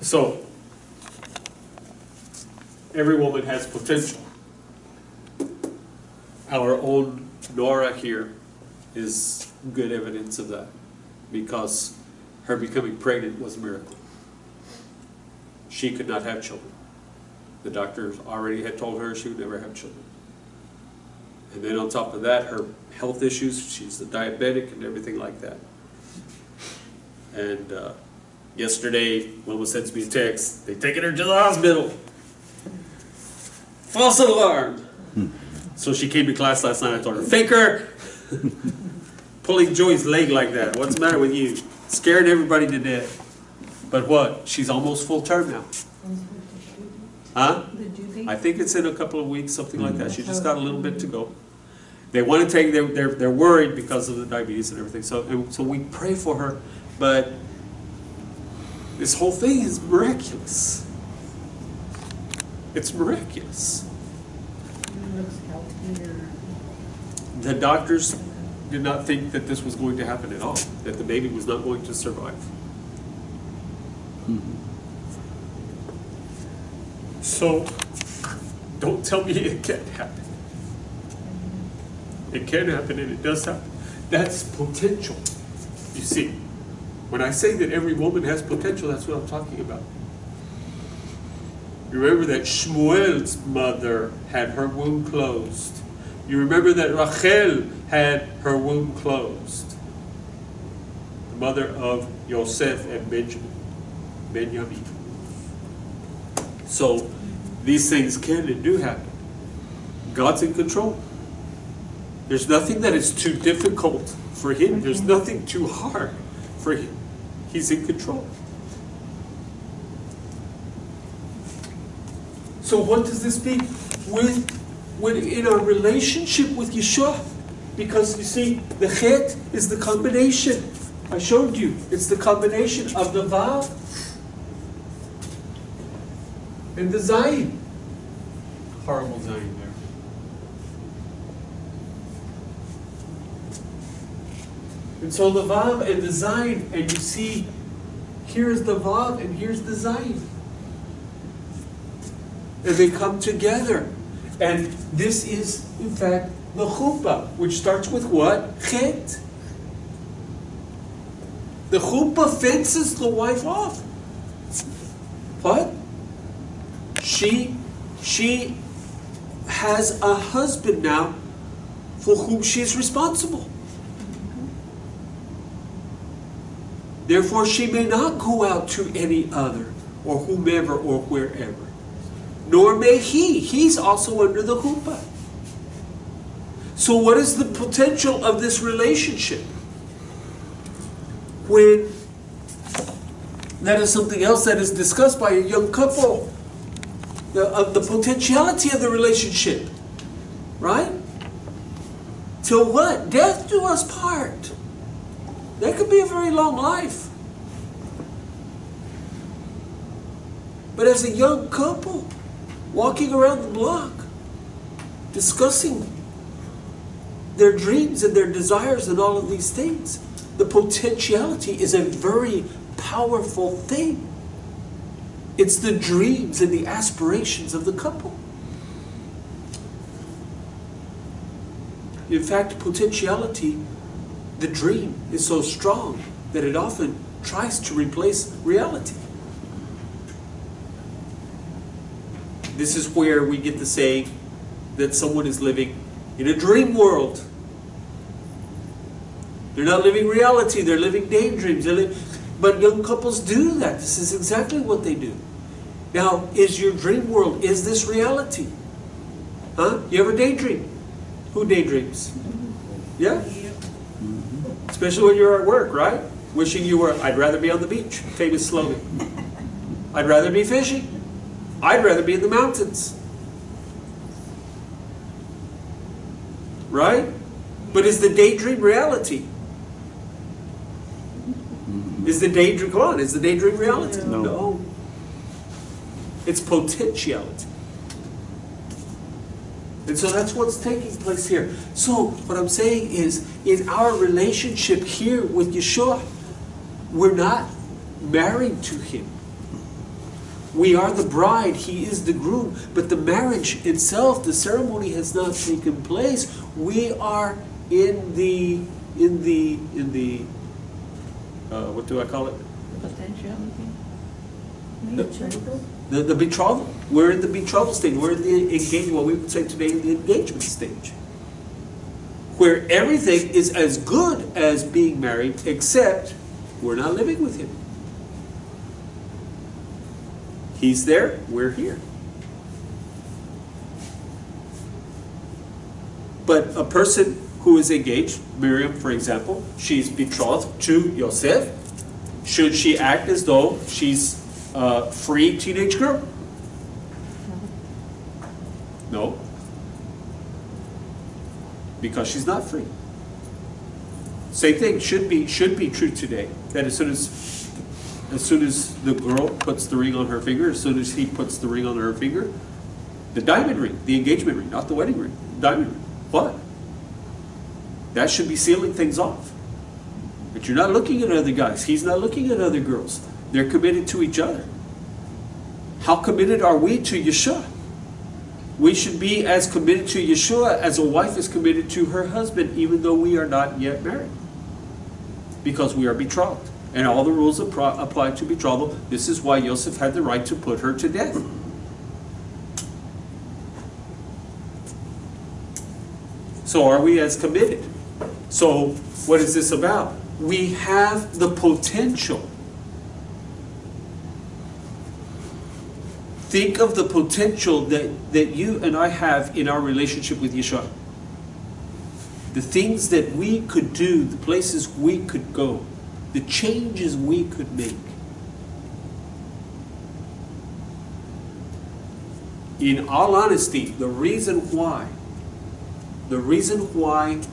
So, every woman has potential. Our own Nora here is good evidence of that, because her becoming pregnant was a miracle. She could not have children. The doctors already had told her she would never have children. And then on top of that, her health issues, she's a diabetic and everything like that. And yesterday, Wilma sends me a text, they taken her to the hospital. False alarm. So she came to class last night, I told her, faker! Pulling Joey's leg like that, what's the matter with you? Scared everybody to death. But what? She's almost full term now. Huh? I think it's in a couple of weeks, something like that. She just got a little bit to go. They want to take, they're worried because of the diabetes and everything. So we pray for her, but this whole thing is miraculous. It's miraculous. The doctors did not think that this was going to happen at all, that the baby was not going to survive. So, don't tell me it can't happen. It can happen and it does happen. That's potential. You see, when I say that every woman has potential, that's what I'm talking about. You remember that Shmuel's mother had her womb closed. You remember that Rachel had her womb closed. The mother of Yosef and Benjamin. So, these things can and do happen. God's in control. There's nothing that is too difficult for Him. There's nothing too hard for Him. He's in control. So what does this mean? When in our relationship with Yeshua, because you see, the Chet is the combination. I showed you. It's the combination of the Vav and the Zayin. Horrible Zayin there. And so the Vav and the Zayin, and you see, here's the Vav and here's the Zayin. And they come together. And this is, in fact, the chuppah, which starts with what? Chet. The chuppah fences the wife off. What? She has a husband now for whom she is responsible. Therefore, she may not go out to any other, or whomever, or wherever. Nor may he. He's also under the chuppah. So what is the potential of this relationship? When that is something else that is discussed by a young couple. The potentiality of the relationship. Right? Till what? Death do us part. That could be a very long life. But as a young couple, walking around the block, discussing their dreams and their desires and all of these things, the potentiality is a very powerful thing. It's the dreams and the aspirations of the couple. In fact, potentiality, the dream, is so strong that it often tries to replace reality. This is where we get the saying that someone is living in a dream world. They're not living reality, they're living daydreams. But young couples do that. This is exactly what they do. Now, is your dream world, is this reality? Huh? You ever daydream? Who daydreams? Yeah? Especially when you're at work, right? Wishing you were, I'd rather be on the beach. Famous slogan. I'd rather be fishing. I'd rather be in the mountains. Right? But is the daydream reality? Is the daydream, come on, is the daydream reality? No. It's potentiality. And so that's what's taking place here. So what I'm saying is, in our relationship here with Yeshua, we're not married to Him. We are the bride, He is the groom, but the marriage itself, the ceremony has not taken place. We are in the what do I call it? Potentiality. The betrothal. We're in the betrothal stage. We're in the engagement, what we would say today, the engagement stage, where everything is as good as being married, except we're not living with Him. He's there, we're here. But a person who is engaged, Miriam, for example, she's betrothed to Yosef. Should she act as though she's a free teenage girl? No. Because she's not free. Same thing should be true today. That as soon as the girl puts the ring on her finger, as soon as he puts the ring on her finger, the diamond ring, the engagement ring, not the wedding ring, diamond ring. What? That should be sealing things off. But you're not looking at other guys. He's not looking at other girls. They're committed to each other. How committed are we to Yeshua? We should be as committed to Yeshua as a wife is committed to her husband, even though we are not yet married. Because we are betrothed. And all the rules apply to betrothal. This is why Yosef had the right to put her to death. So are we as committed? So what is this about? We have the potential. Think of the potential that you and I have in our relationship with Yeshua. The things that we could do, the places we could go, the changes we could make. In all honesty, the reason why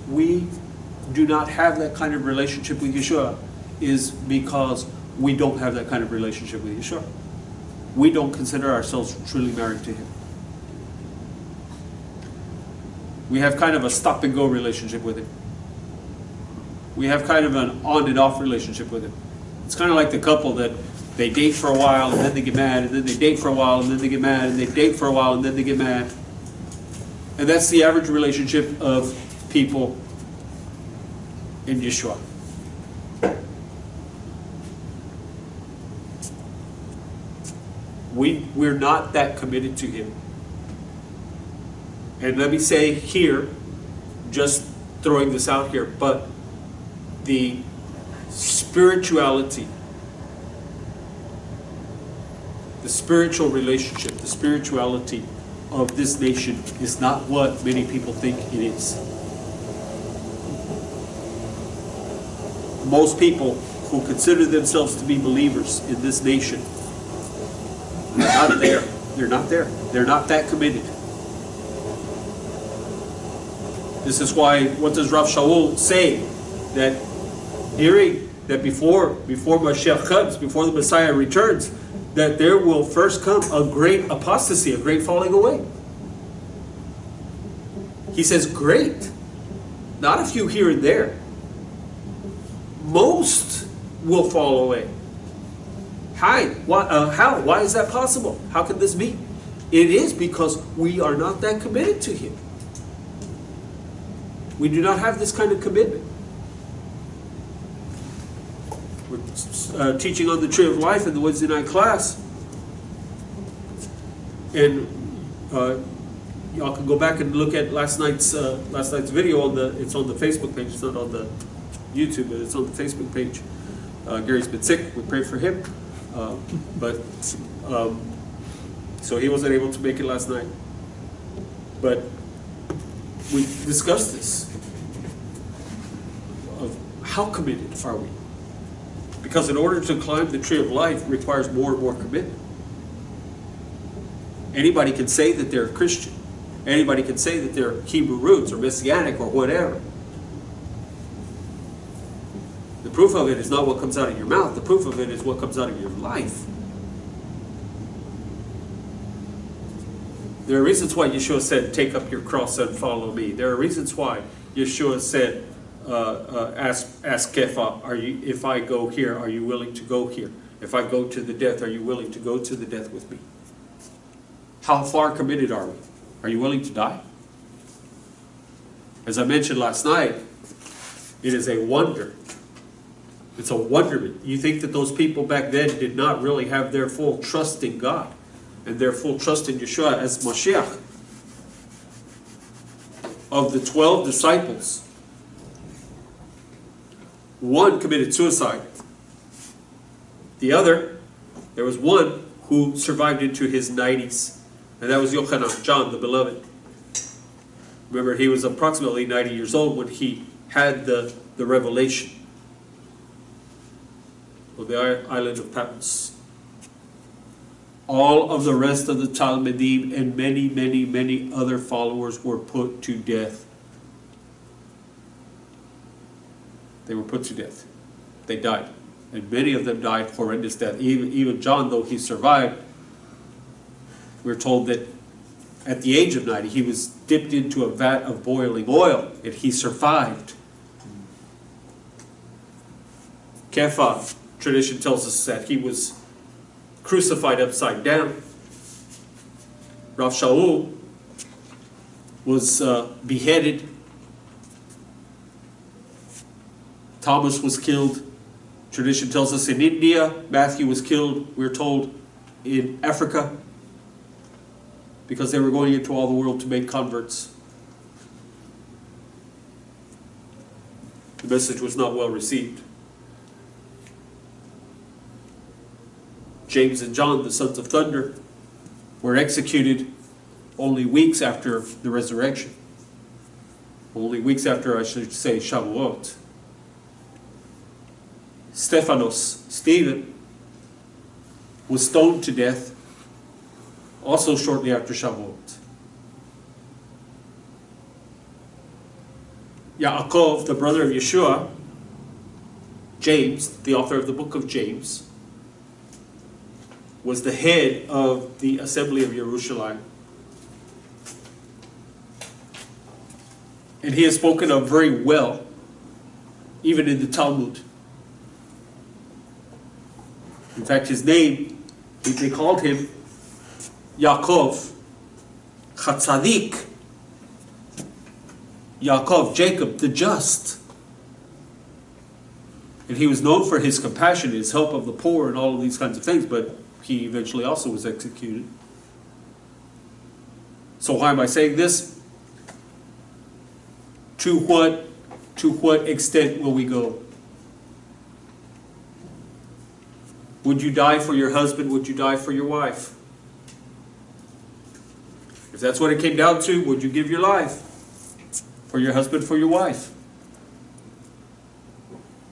we do not have that kind of relationship with Yeshua is because we don't have that kind of relationship with Yeshua. We don't consider ourselves truly married to Him. We have kind of a stop and go relationship with Him. We have kind of an on and off relationship with Him. It's kind of like the couple that they date for a while and then they get mad, and then they date for a while and then they get mad, and they date for a while and then they get mad. And that's the average relationship of people in Yeshua. We're not that committed to Him. And let me say here, just throwing this out here, but the spirituality, the spiritual relationship, the spirituality of this nation is not what many people think it is. Most people who consider themselves to be believers in this nation, they're not there. They're not there. They're not that committed. This is why, what does Rav Shaul say? That hearing that before Mashiach comes, before the Messiah returns, that there will first come a great apostasy, a great falling away. He says great, not a few here and there. Most will fall away. How? Why is that possible? How can this be? It is because we are not that committed to Him. We do not have this kind of commitment. We're teaching on the Tree of Life in the Wednesday night class. And y'all can go back and look at last night's video. It's on the Facebook page. It's not on the YouTube, but it's on the Facebook page. Gary's been sick. We pray for him. So he wasn't able to make it last night. But we discussed this. Of how committed are we? Because in order to climb the Tree of Life requires more and more commitment. Anybody can say that they're a Christian. Anybody can say that they're Hebrew roots or Messianic or whatever. proof of it is not what comes out of your mouth. The proof of it is what comes out of your life. There are reasons why Yeshua said, take up your cross and follow me. There are reasons why Yeshua said, ask Kepha, if I go here, are you willing to go here? If I go to the death, are you willing to go to the death with me? How far committed are we? Are you willing to die? As I mentioned last night, it is a wonder. It's a wonderment. You think that those people back then did not really have their full trust in God and their full trust in Yeshua as Mashiach. Of the 12 disciples, one committed suicide. The other, there was one who survived into his 90s, and that was Yochanan, John the Beloved. Remember, he was approximately 90 years old when he had the revelation of the island of Patmos. All of the rest of the Talmidim and many, many, many other followers were put to death. They were put to death. They died. And many of them died horrendous death. Even John, though he survived, we're told that at the age of 90, he was dipped into a vat of boiling oil, and he survived. Kepha, tradition tells us that he was crucified upside down. Rav Shaul was beheaded. Thomas was killed. Tradition tells us in India. Matthew was killed, we're told, in Africa, because they were going into all the world to make converts. The message was not well received. James and John, the sons of thunder, were executed only weeks after the resurrection. Only weeks after, I should say, Shavuot. Stephen, was stoned to death also shortly after Shavuot. Yaakov, the brother of Yeshua, James, the author of the book of James, was the head of the assembly of Jerusalem. And he is spoken of very well, even in the Talmud. In fact, his name, they called him Yaakov, Chatzadik. Yaakov, Jacob, the just. And he was known for his compassion, his help of the poor, and all of these kinds of things, but he eventually also was executed. So why am I saying this? To what extent will we go? Would you die for your husband? Would you die for your wife? If that's what it came down to, would you give your life for your husband, for your wife?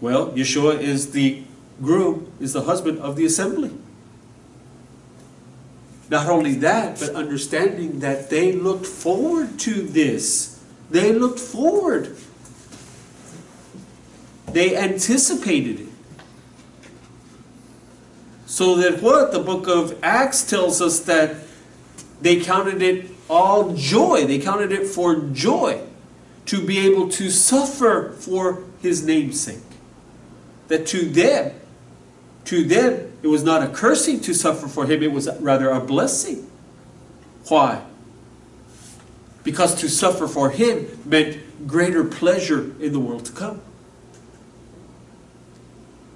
Well, Yeshua is the groom, is the husband of the assembly. Not only that, but understanding that they looked forward to this. They looked forward. They anticipated it. So that what? The book of Acts tells us that they counted it all joy. They counted it for joy to be able to suffer for his name's sake. That to them, it was not a cursing to suffer for him, it was rather a blessing. Why? Because to suffer for him meant greater pleasure in the world to come.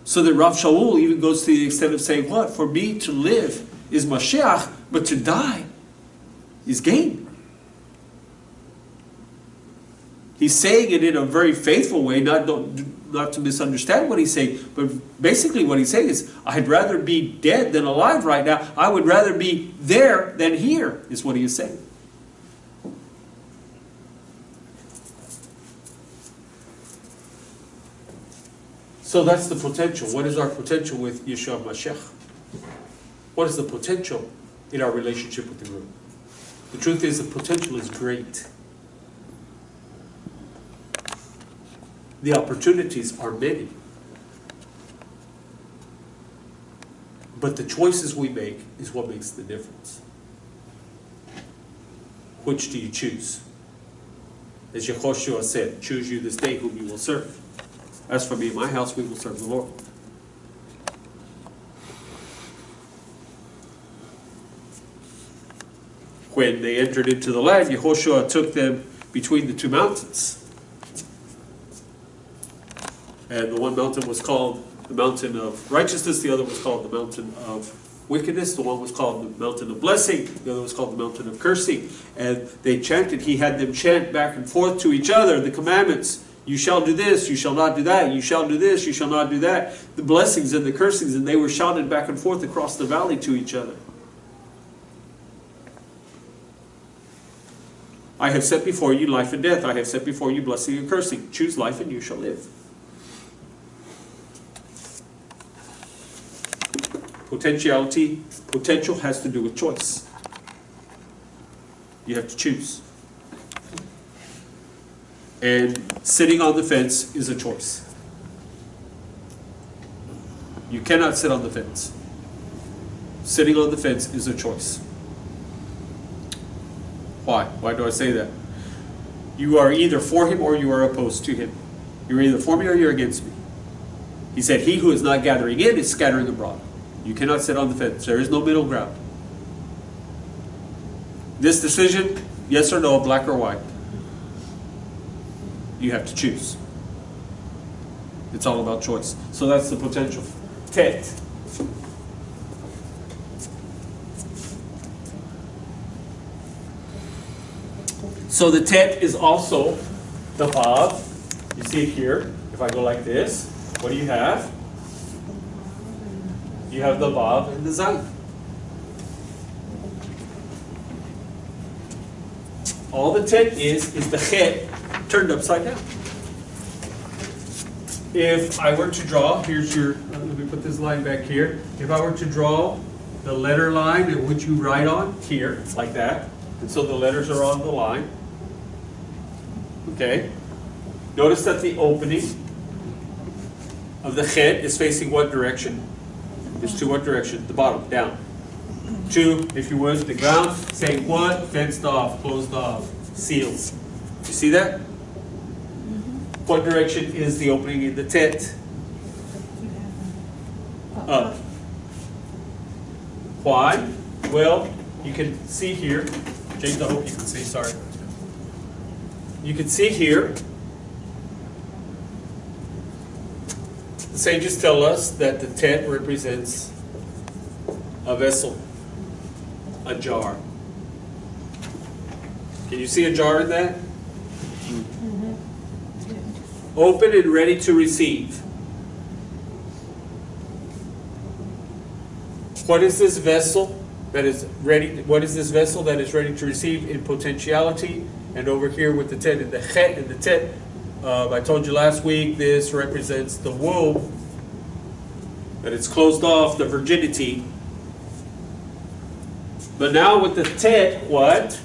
So that Rav Shaul even goes to the extent of saying, what? For me to live is Mashiach, but to die is gain. He's saying it in a very faithful way, not to misunderstand what he's saying, but basically what he's saying is, I'd rather be dead than alive right now. I would rather be there than here, is what he is saying. So that's the potential. What is our potential with Yeshua Mashiach? What is the potential in our relationship with the Guru? The truth is, the potential is great. The opportunities are many. But the choices we make is what makes the difference. Which do you choose? As Yehoshua said, choose you this day whom you will serve. As for me and my house, we will serve the Lord. When they entered into the land, Yehoshua took them between the two mountains. And the one mountain was called the mountain of righteousness, the other was called the mountain of wickedness, the one was called the mountain of blessing, the other was called the mountain of cursing. And they chanted, he had them chant back and forth to each other the commandments. You shall do this, you shall not do that, you shall do this, you shall not do that. The blessings and the cursings, and they were shouted back and forth across the valley to each other. I have set before you life and death. I have set before you blessing and cursing. Choose life and you shall live. Potential has to do with choice. You have to choose. And sitting on the fence is a choice. You cannot sit on the fence. Sitting on the fence is a choice. Why? Why do I say that? You are either for him or you are opposed to him. You're either for me or you're against me. He said, he who is not gathering in is scattering abroad. You cannot sit on the fence. There is no middle ground. This decision, yes or no, black or white. You have to choose. It's all about choice. So that's the potential. Tet. So the tet is also the vav. You see it here. If I go like this, what do you have? You have the vav and the zayin. All the tet is the chet turned upside down. If I were to draw, here's your, let me put this line back here. If I were to draw the letter line in which you write on, here, like that, and so the letters are on the line. Okay? Notice that the opening of the chet is facing what direction? It's to what direction? The bottom, down. To, if you would, the ground, saying what? Fenced off, closed off, sealed. You see that? What direction is the opening in the tet? Up. Why? Well, you can see here. James, I hope you can see, sorry. You can see here, the sages tell us that the tet represents a vessel, a jar. Can you see a jar in that? Open and ready to receive. What is this vessel that is ready? What is this vessel that is ready to receive in potentiality? And over here with the tet and the chet and the tet, I told you last week, this represents the womb, that it's closed off, the virginity. But now with the tet, what?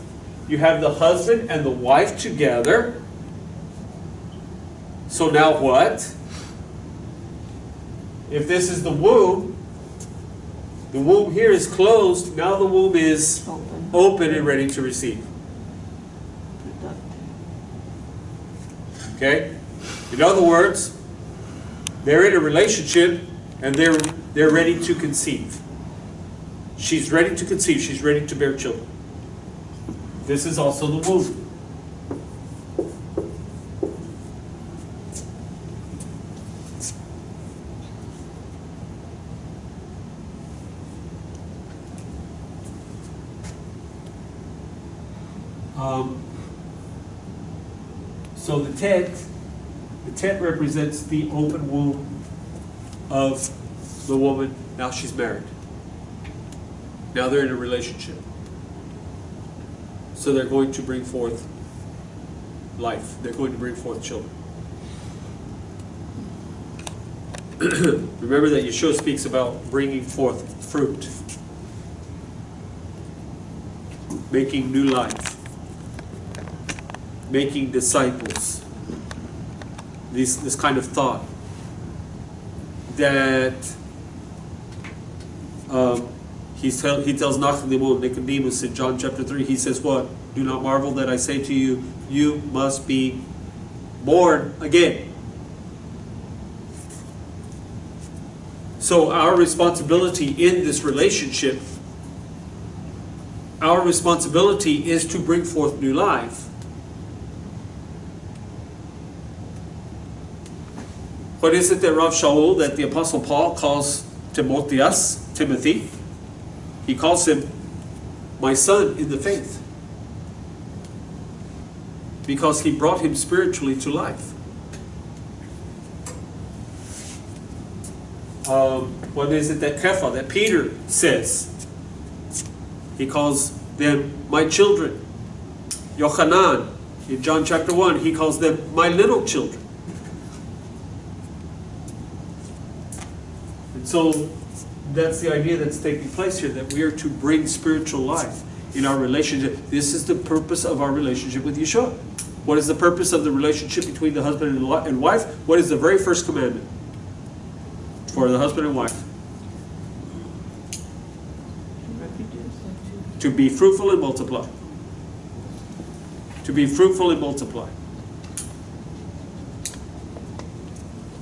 You have the husband and the wife together. So now what? If this is the womb here is closed, now the womb is open and ready to receive. Okay? In other words, they're in a relationship and they're ready to conceive. She's ready to conceive. She's ready to bear children. This is also the womb. So the tet represents the open womb of the woman. Now she's married. Now they're in a relationship. So they're going to bring forth life. They're going to bring forth children. Remember that Yeshua speaks about bringing forth fruit. Making new life. Making disciples. This kind of thought that He tells Nicodemus in John chapter 3, he says what? Do not marvel that I say to you, you must be born again. So our responsibility in this relationship, our responsibility is to bring forth new life. What is it that Rav Shaul, that the Apostle Paul calls Timothy? He calls him my son in the faith, because he brought him spiritually to life. What is it that Kepha, that Peter says? He calls them my children. Yochanan, in John chapter 1, he calls them my little children. And so that's the idea that's taking place here, that we are to bring spiritual life in our relationship. This is the purpose of our relationship with Yeshua. What is the purpose of the relationship between the husband and wife? What is the very first commandment for the husband and wife? To be fruitful and multiply. To be fruitful and multiply.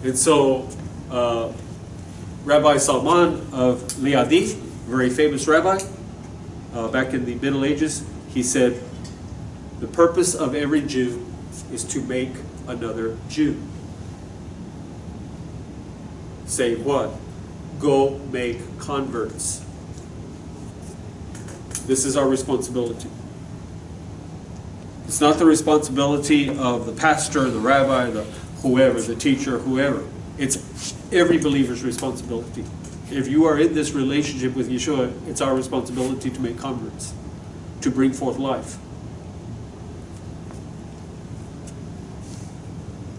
And so, Rabbi Salman of Liadi, very famous rabbi, back in the Middle Ages, he said, the purpose of every Jew is to make another Jew. Say what? Go make converts. This is our responsibility. It's not the responsibility of the pastor, the rabbi, the whoever, the teacher, whoever. It's every believer's responsibility. If you are in this relationship with Yeshua, it's our responsibility to make converts, to bring forth life.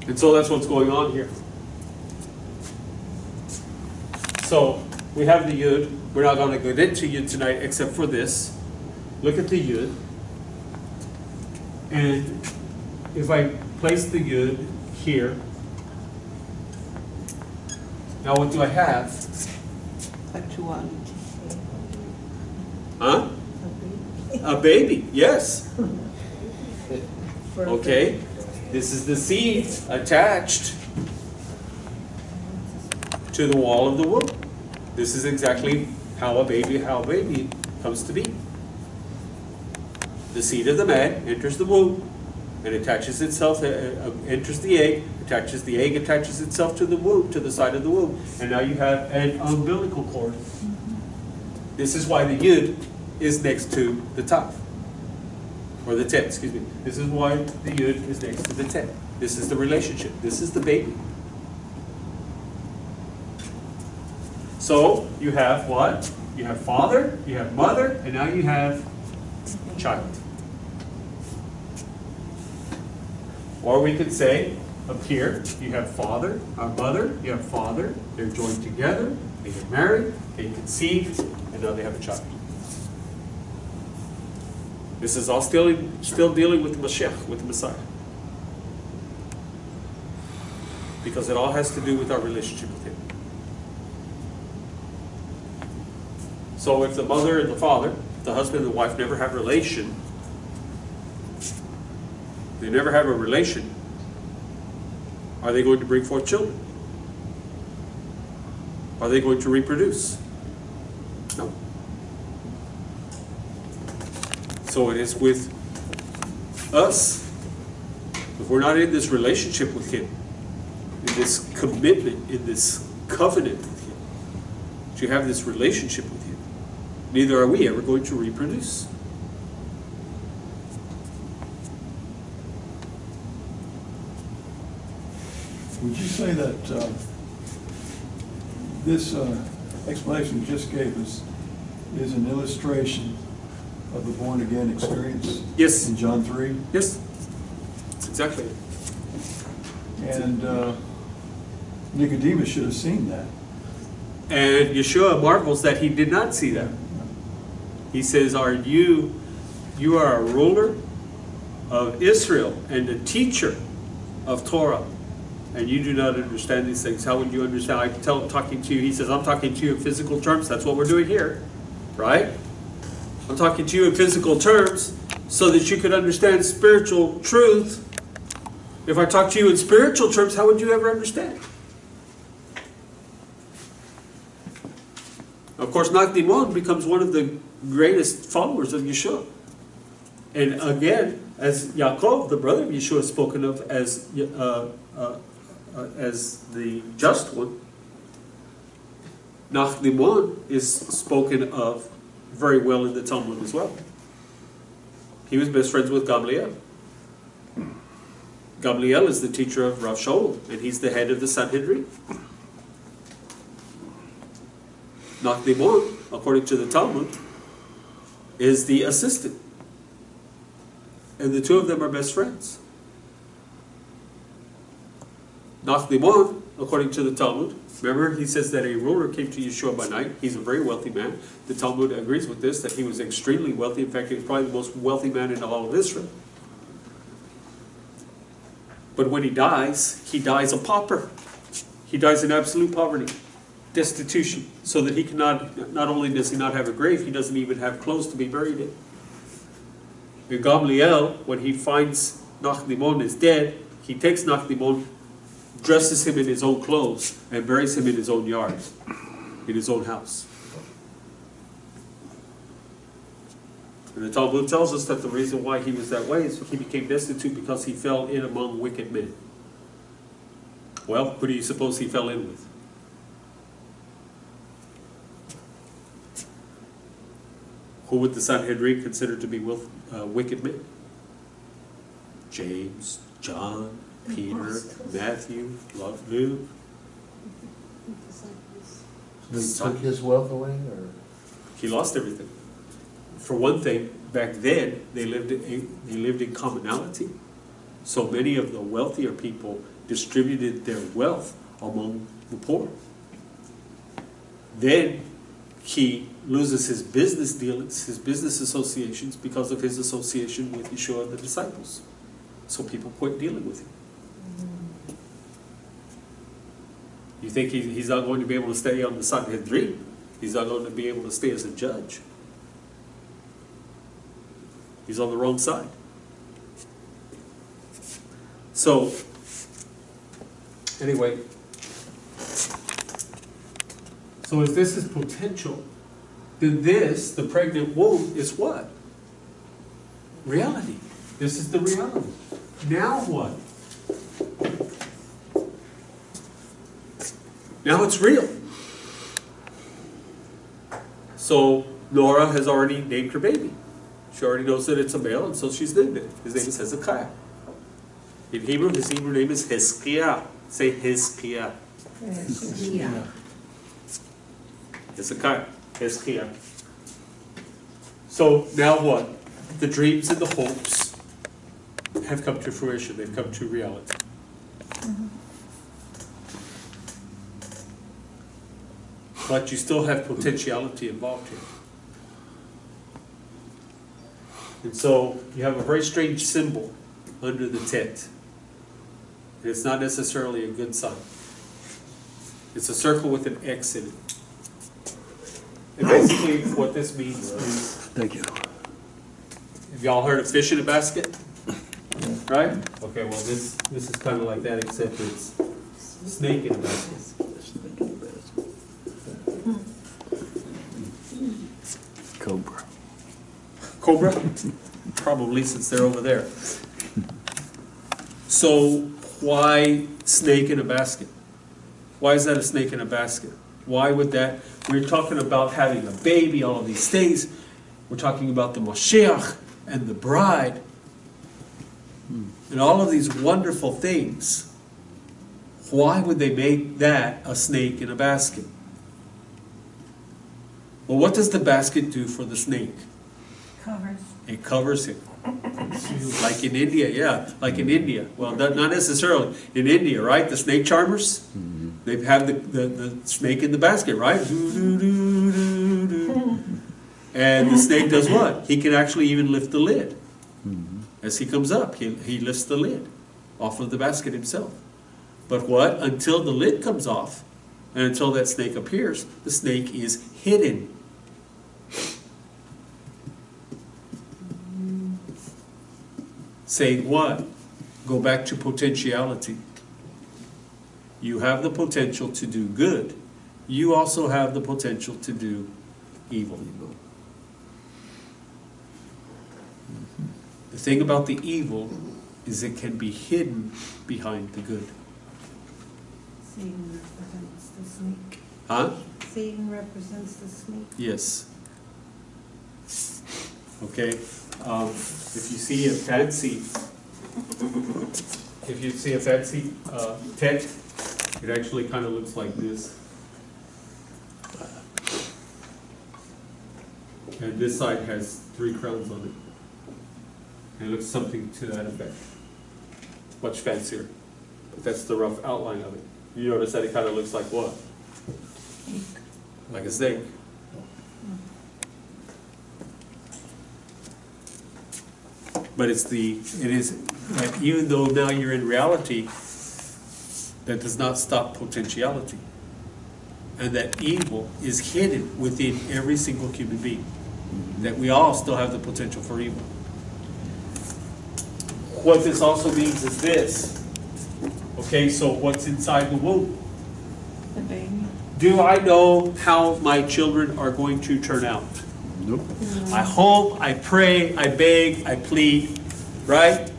And so that's what's going on here. So we have the Yud. We're not going to get into Yud tonight except for this. Look at the Yud. And if I place the Yud here, now what do I have? Huh? A baby, yes. Okay. This is the seed attached to the wall of the womb. This is exactly how a baby comes to be. The seed of the man enters the womb and attaches itself, enters the egg, attaches itself to the womb, to the side of the womb, and now you have an umbilical cord. This is why the Yud is next to the Tav, or the Tet, excuse me. This is why the Yud is next to the Tet. This is the relationship. This is the baby. So you have what? You have father, you have mother, and now you have child. Or we could say, up here, you have father, mother, you have father, they're joined together, they get married, they conceive, and now they have a child. This is all still dealing with the Mashiach, with the Messiah. Because it all has to do with our relationship with Him. So if the mother and the father, the husband and the wife never have relation, they never have a relation, are they going to bring forth children? Are they going to reproduce? No. So it is with us. If we're not in this relationship with Him, in this commitment, in this covenant with Him, to have this relationship with Him, neither are we ever going to reproduce. Would you say that this explanation you just gave us is an illustration of the born-again experience? Yes. In John 3? Yes. That's exactly it. And Nicodemus should have seen that. And Yeshua marvels that he did not see that. He says, you are a ruler of Israel and a teacher of Torah, and you do not understand these things, how would you understand? I'm talking to you, he says, I'm talking to you in physical terms. That's what we're doing here, right? I'm talking to you in physical terms so that you could understand spiritual truth. If I talk to you in spiritual terms, how would you ever understand? Of course, Nakdimon becomes one of the greatest followers of Yeshua. And again, as Yaakov, the brother of Yeshua, is spoken of as the just one, Nakdimon is spoken of very well in the Talmud as well. He was best friends with Gamliel. Gamliel is the teacher of Rav Shaul, and he's the head of the Sanhedrin. Nakdimon, according to the Talmud, is the assistant. And the two of them are best friends. Nakdimon, according to the Talmud, remember he says that a ruler came to Yeshua by night. He's a very wealthy man. The Talmud agrees with this, that he was extremely wealthy. In fact, he was probably the most wealthy man in all of Israel. But when he dies a pauper. He dies in absolute poverty, destitution, so that he cannot, not only does he not have a grave, he doesn't even have clothes to be buried in. And Gamliel, when he finds Nakdimon is dead, he takes Nakdimon, dresses him in his own clothes, and buries him in his own yard, in his own house. And the Talmud tells us that the reason why he was that way is he became destitute because he fell in among wicked men. Well, who do you suppose he fell in with? Who would the Sanhedrin consider to be wicked men? James, John, Peter, Matthew, Luke. He took his wealth away, or? He lost everything. For one thing, back then they lived in commonality. So many of the wealthier people distributed their wealth among the poor. Then he loses his business dealings, his business associations, because of his association with Yeshua and the disciples. So people quit dealing with him. You think he's not going to be able to stay on the Sanhedrin? He's not going to be able to stay as a judge. He's on the wrong side. So, anyway, so if this is potential, then this, the pregnant womb, is what? Reality. This is the reality. Now what? Now it's real. So Nora has already named her baby. She already knows that it's a male, and so she's named it. His name is Hezekiah. In Hebrew, his Hebrew name is Hizkiah. Say Hizkiah. Hezekiah. Hizkiah. So now what? The dreams and the hopes have come to fruition. They've come to reality. But you still have potentiality involved here. And so you have a very strange symbol under the tent. And it's not necessarily a good sign. It's a circle with an X in it. And basically what this means is... Thank you. Have y'all heard of fish in a basket? Right? Okay, well this is kind of like that, except it's snake in a basket. Cobra. Cobra? Probably, since they're over there. So why snake in a basket? Why is that a snake in a basket? Why would that? We're talking about having a baby, all of these things. We're talking about the Moshiach and the bride and all of these wonderful things. Why would they make that a snake in a basket? Well, what does the basket do for the snake? Covers. It covers him. Like in India, yeah, like in India. Well, not necessarily. In India, right? The snake charmers, they have the snake in the basket, right? And the snake does what? He can actually even lift the lid. As he comes up, he lifts the lid off of the basket himself. But what? Until the lid comes off, and until that snake appears, the snake is hidden. Saying what? Go back to potentiality. You have the potential to do good. You also have the potential to do evil. The thing about the evil is it can be hidden behind the good. Satan represents the snake. Huh? Satan represents the snake. Yes. Okay. If you see a fancy tet, it actually kind of looks like this. And this side has 3 crowns on it. And it looks something to that effect. Much fancier. But that's the rough outline of it. You notice that it kind of looks like what? Like a snake. But it is, that even though now you're in reality, that does not stop potentiality. And that evil is hidden within every single human being. That we all still have the potential for evil. What this also means is this. Okay, so what's inside the womb? The baby. Do I know how my children are going to turn out? Nope. I hope, I pray, I beg, I plead, right?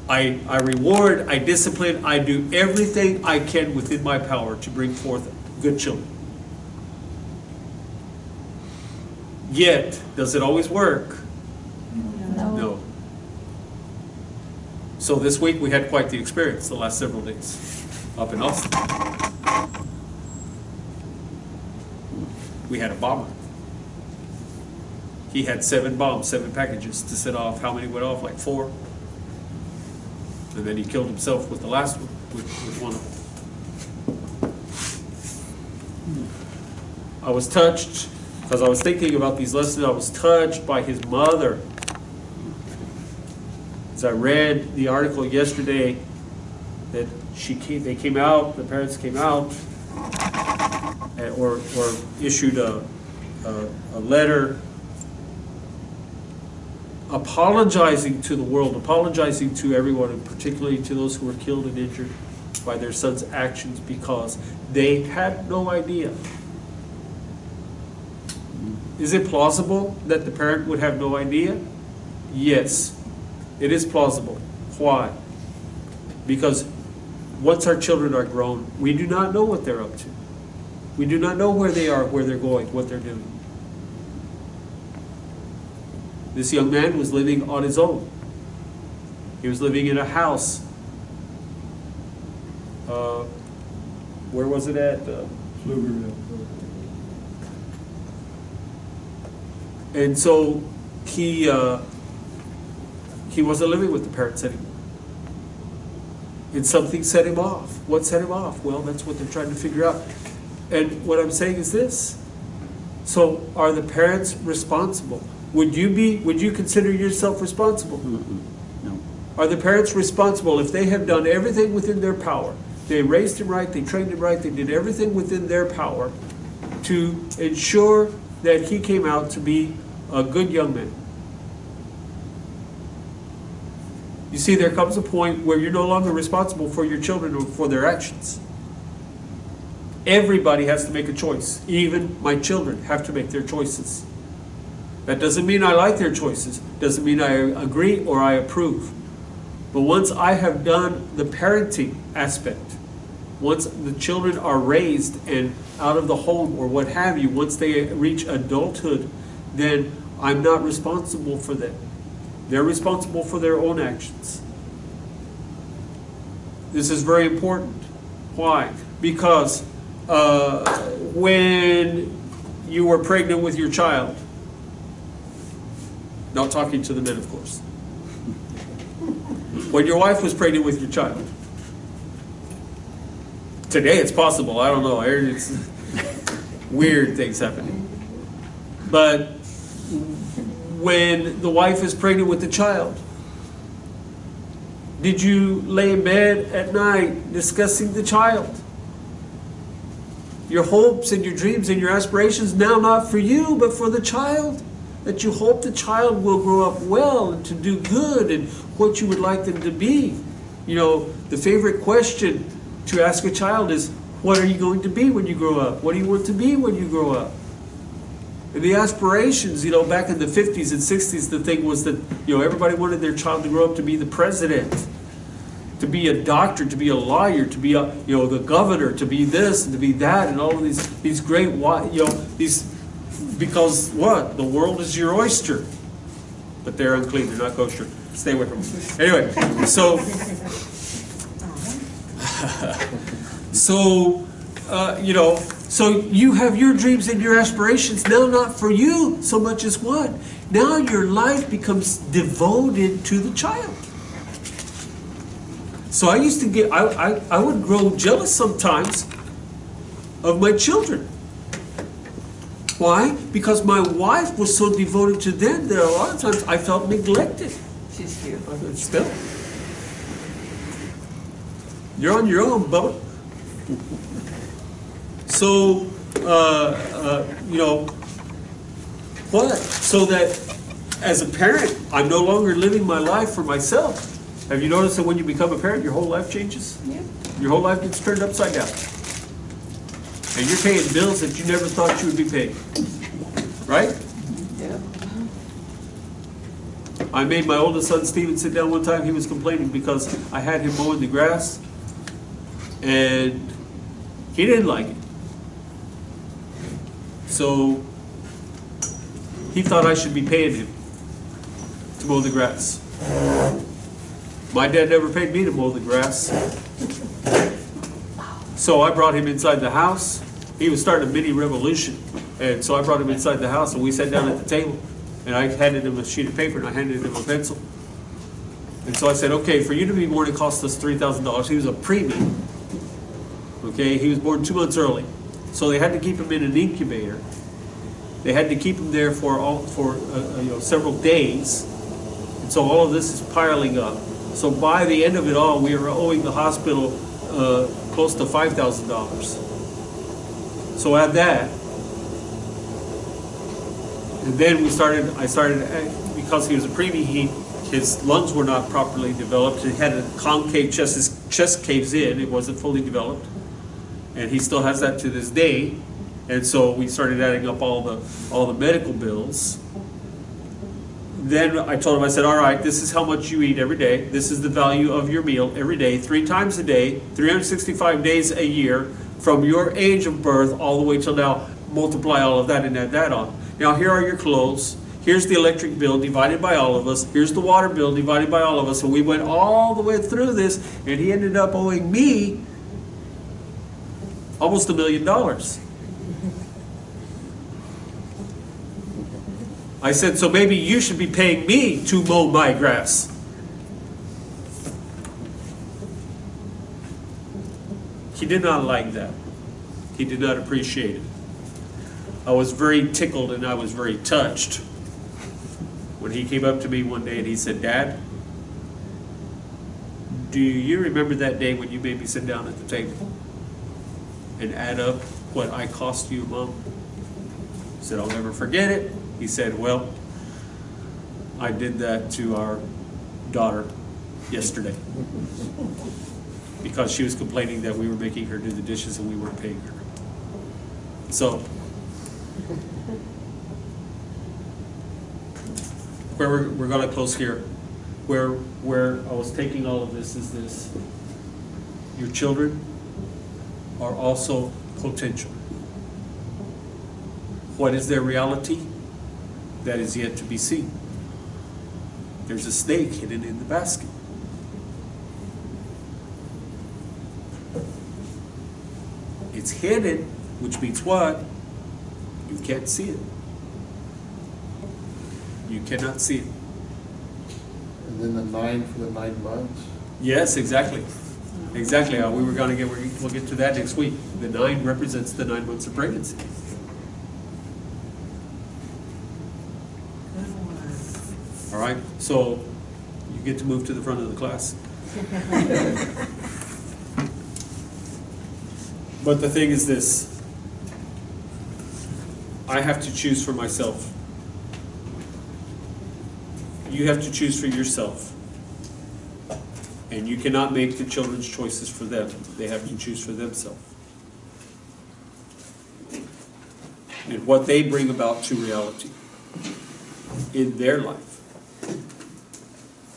I reward, I discipline, I do everything I can within my power to bring forth good children. Yet, does it always work? No. So this week we had quite the experience the last several days up in Austin. We had a bomber. He had 7 bombs, 7 packages to set off. How many went off? Like 4. And then he killed himself with the last one, with one of them. I was touched, because I was thinking about these lessons, I was touched by his mother. As I read the article yesterday, that they came out, the parents came out, or issued a letter apologizing to the world, apologizing to everyone, and particularly to those who were killed and injured by their son's actions, because they had no idea. Is it plausible that the parent would have no idea? Yes, it is plausible. Why? Because once our children are grown, we do not know what they're up to. We do not know where they are, where they're going, what they're doing. This young man was living on his own. He was living in a house. Where was it at? Pflugerville. And so he wasn't living with the parents anymore. And something set him off. What set him off? Well, that's what they're trying to figure out. And what I'm saying is this. So are the parents responsible? Would you consider yourself responsible? No. Are the parents responsible if they have done everything within their power? They raised him right, they trained him right, they did everything within their power to ensure that he came out to be a good young man. You see, there comes a point where you're no longer responsible for your children or for their actions. Everybody has to make a choice. Even my children have to make their choices. That doesn't mean I like their choices. Doesn't mean I agree or I approve. But once I have done the parenting aspect, once the children are raised and out of the home or what have you, once they reach adulthood, then I'm not responsible for them. They're responsible for their own actions. This is very important. Why? Because when you were pregnant with your child, not talking to the men, of course. When your wife was pregnant with your child. Today it's possible, I don't know. It's weird things happening. But when the wife is pregnant with the child, did you lay in bed at night discussing the child? Your hopes and your dreams and your aspirations, now not for you, but for the child. That you hope the child will grow up well and to do good and what you would like them to be. You know, the favorite question to ask a child is, what are you going to be when you grow up? What do you want to be when you grow up? And the aspirations, you know, back in the 50s and 60s, the thing was that, you know, everybody wanted their child to grow up to be the president, to be a doctor, to be a lawyer, to be a, you know, the governor, to be this and to be that, and all of these great, you know, these, because what? The world is your oyster. But they're unclean, they're not kosher. Stay away from them. Anyway, so, you know, so you have your dreams and your aspirations, now not for you so much as what? Now your life becomes devoted to the child. So I used to get, I would grow jealous sometimes of my children. Why? Because my wife was so devoted to them that a lot of times I felt neglected. She's cute. Still. You're on your own, Bubba. So, you know, what? So that as a parent, I'm no longer living my life for myself. Have you noticed that when you become a parent, your whole life changes? Yeah. Your whole life gets turned upside down. And you're paying bills that you never thought you would be paying. Right? Yeah. I made my oldest son, Steven, sit down one time. He was complaining because I had him mowing the grass. And he didn't like it. So he thought I should be paying him to mow the grass. My dad never paid me to mow the grass. So I brought him inside the house. He was starting a mini revolution. And so I brought him inside the house and we sat down at the table. And I handed him a sheet of paper and I handed him a pencil. And so I said, okay, for you to be born, it cost us $3,000. He was a preemie. Okay, he was born 2 months early. So they had to keep him in an incubator. They had to keep him there for you know, several days. And so all of this is piling up. So by the end of it all, we were owing the hospital close to $5,000. So add that. And then I started, because he was a preemie, his lungs were not properly developed. He had a concave chest, his chest caves in, it wasn't fully developed. And he still has that to this day. And so we started adding up all the medical bills. Then I told him, I said, all right, this is how much you eat every day. This is the value of your meal every day, 3 times a day, 365 days a year, from your age of birth all the way till now. Multiply all of that and add that on. Now here are your clothes. Here's the electric bill divided by all of us. Here's the water bill divided by all of us. So we went all the way through this, and he ended up owing me almost $1 million. I said, so maybe you should be paying me to mow my grass. He did not like that. He did not appreciate it. I was very tickled and I was very touched when he came up to me one day and he said, Dad, do you remember that day when you made me sit down at the table and add up what I cost you, Mom? I said, I'll never forget it. He said, well, I did that to our daughter yesterday because she was complaining that we were making her do the dishes and we weren't paying her. So, where we're going to close here, where I was taking all of this is this. Your children are also potential. What is their reality? That is yet to be seen. There's a snake hidden in the basket. It's hidden, which means what? You can't see it. You cannot see it. And then the 9 for the 9 months? Yes, exactly. Exactly. We'll get to that next week. The 9 represents the 9 months of pregnancy. All right, so you get to move to the front of the class. But the thing is this, I have to choose for myself. You have to choose for yourself. And you cannot make the children's choices for them. They have to choose for themselves. And what they bring about to reality in their life.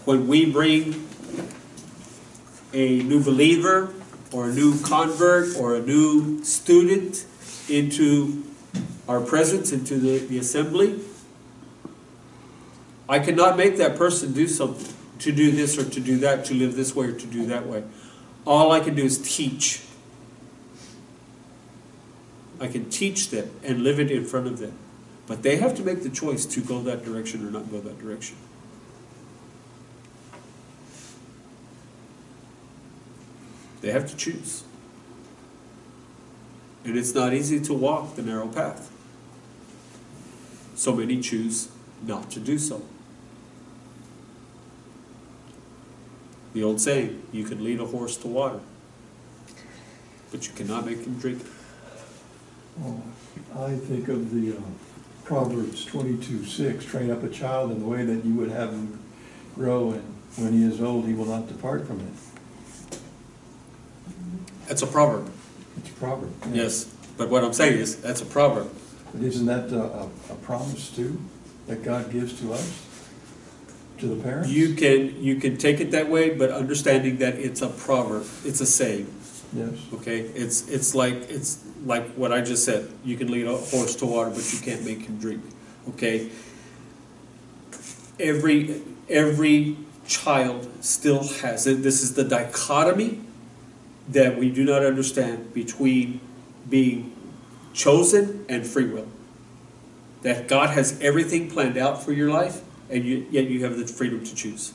When we bring a new believer or a new convert or a new student into our presence, into the assembly, I cannot make that person do something, to do this or to do that, to live this way or to do that way. All I can do is teach. I can teach them and live it in front of them. But they have to make the choice to go that direction or not go that direction. They have to choose. And it's not easy to walk the narrow path. So many choose not to do so. The old saying, you can lead a horse to water, but you cannot make him drink it. Oh, I think of the Proverbs 22:6, train up a child in the way that you would have him grow, and when he is old, he will not depart from it. That's a proverb. It's a proverb. Yes, but what I'm saying is, that's a proverb. But isn't that a promise too, that God gives to us, to the parents? You can take it that way, but understanding that it's a proverb, it's a saying. Yes. Okay, it's like what I just said. You can lead a horse to water, but you can't make him drink. Okay. Every child still has it. This is the dichotomy that we do not understand between being chosen and free will. That God has everything planned out for your life, and yet you have the freedom to choose.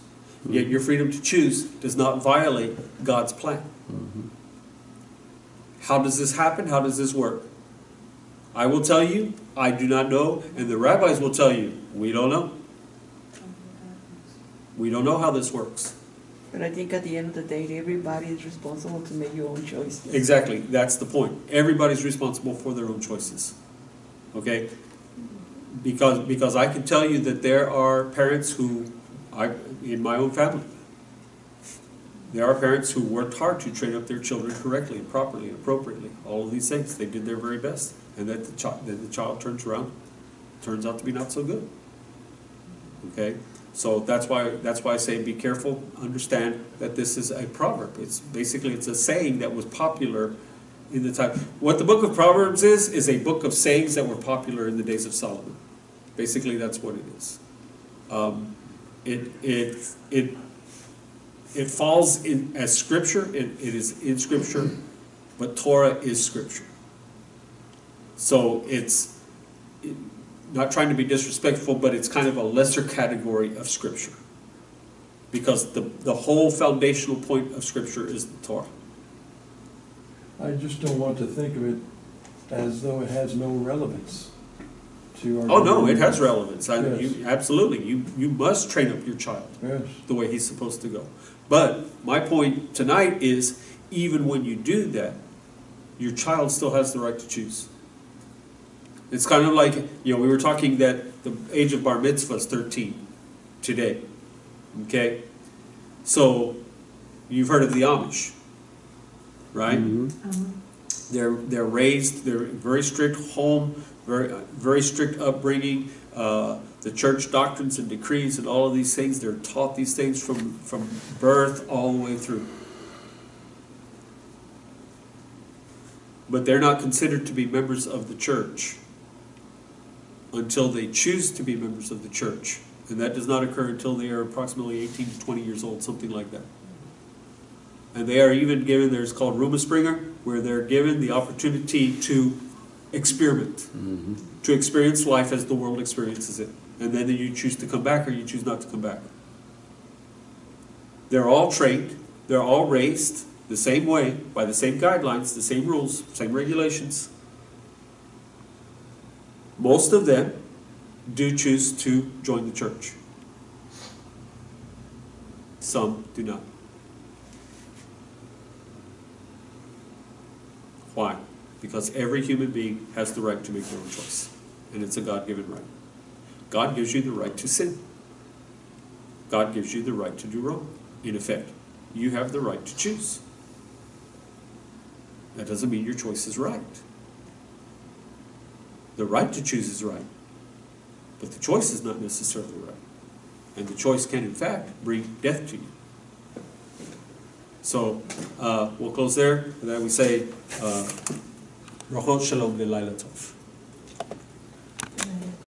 Yet your freedom to choose does not violate God's plan. How does this happen? How does this work? I will tell you, I do not know, and the rabbis will tell you, we don't know. We don't know how this works. But I think at the end of the day, everybody is responsible to make your own choice. Exactly, that's the point. Everybody's responsible for their own choices. Okay? Because I can tell you that there are parents who, in my own family, there are parents who worked hard to train up their children correctly, properly, appropriately. All of these things, they did their very best. And then the child turns around, turns out to be not so good. Okay? So that's why I say be careful, understand that this is a proverb. It's a saying that was popular in the time. What the book of Proverbs is a book of sayings that were popular in the days of Solomon. Basically, that's what it is. It falls in as scripture. It is in scripture, but Torah is scripture. So it's not trying to be disrespectful, but it's kind of a lesser category of scripture, because the whole foundational point of scripture is the Torah. I just don't want to think of it as though it has no relevance to our... Oh no, it has relevance. Yes. Absolutely. You must train up your child Yes. the way he's supposed to go. But my point tonight is, even when you do that, your child still has the right to choose. It's kind of like, we were talking that the age of bar mitzvah is 13 today. Okay? So, you've heard of the Amish, right? They're raised, they're very strict home, very strict upbringing. The church doctrines and decrees and all of these things, they're taught these things from birth all the way through. But they're not considered to be members of the church until they choose to be members of the church. And that does not occur until they are approximately 18 to 20 years old, something like that. And they are even given, there's called Rumaspringer, where they're given the opportunity to experiment, to experience life as the world experiences it. And then you choose to come back or you choose not to come back. They're all trained, they're all raised the same way, by the same guidelines, the same rules, same regulations. Most of them do choose to join the church. Some do not. Why? Because every human being has the right to make their own choice, and it's a God-given right. God gives you the right to sin. God gives you the right to do wrong. In effect, you have the right to choose. That doesn't mean your choice is right. The right to choose is right, but the choice is not necessarily right. And the choice can, in fact, bring death to you. So, we'll close there, and then we say, Brachot Shalom V'Laila Tov.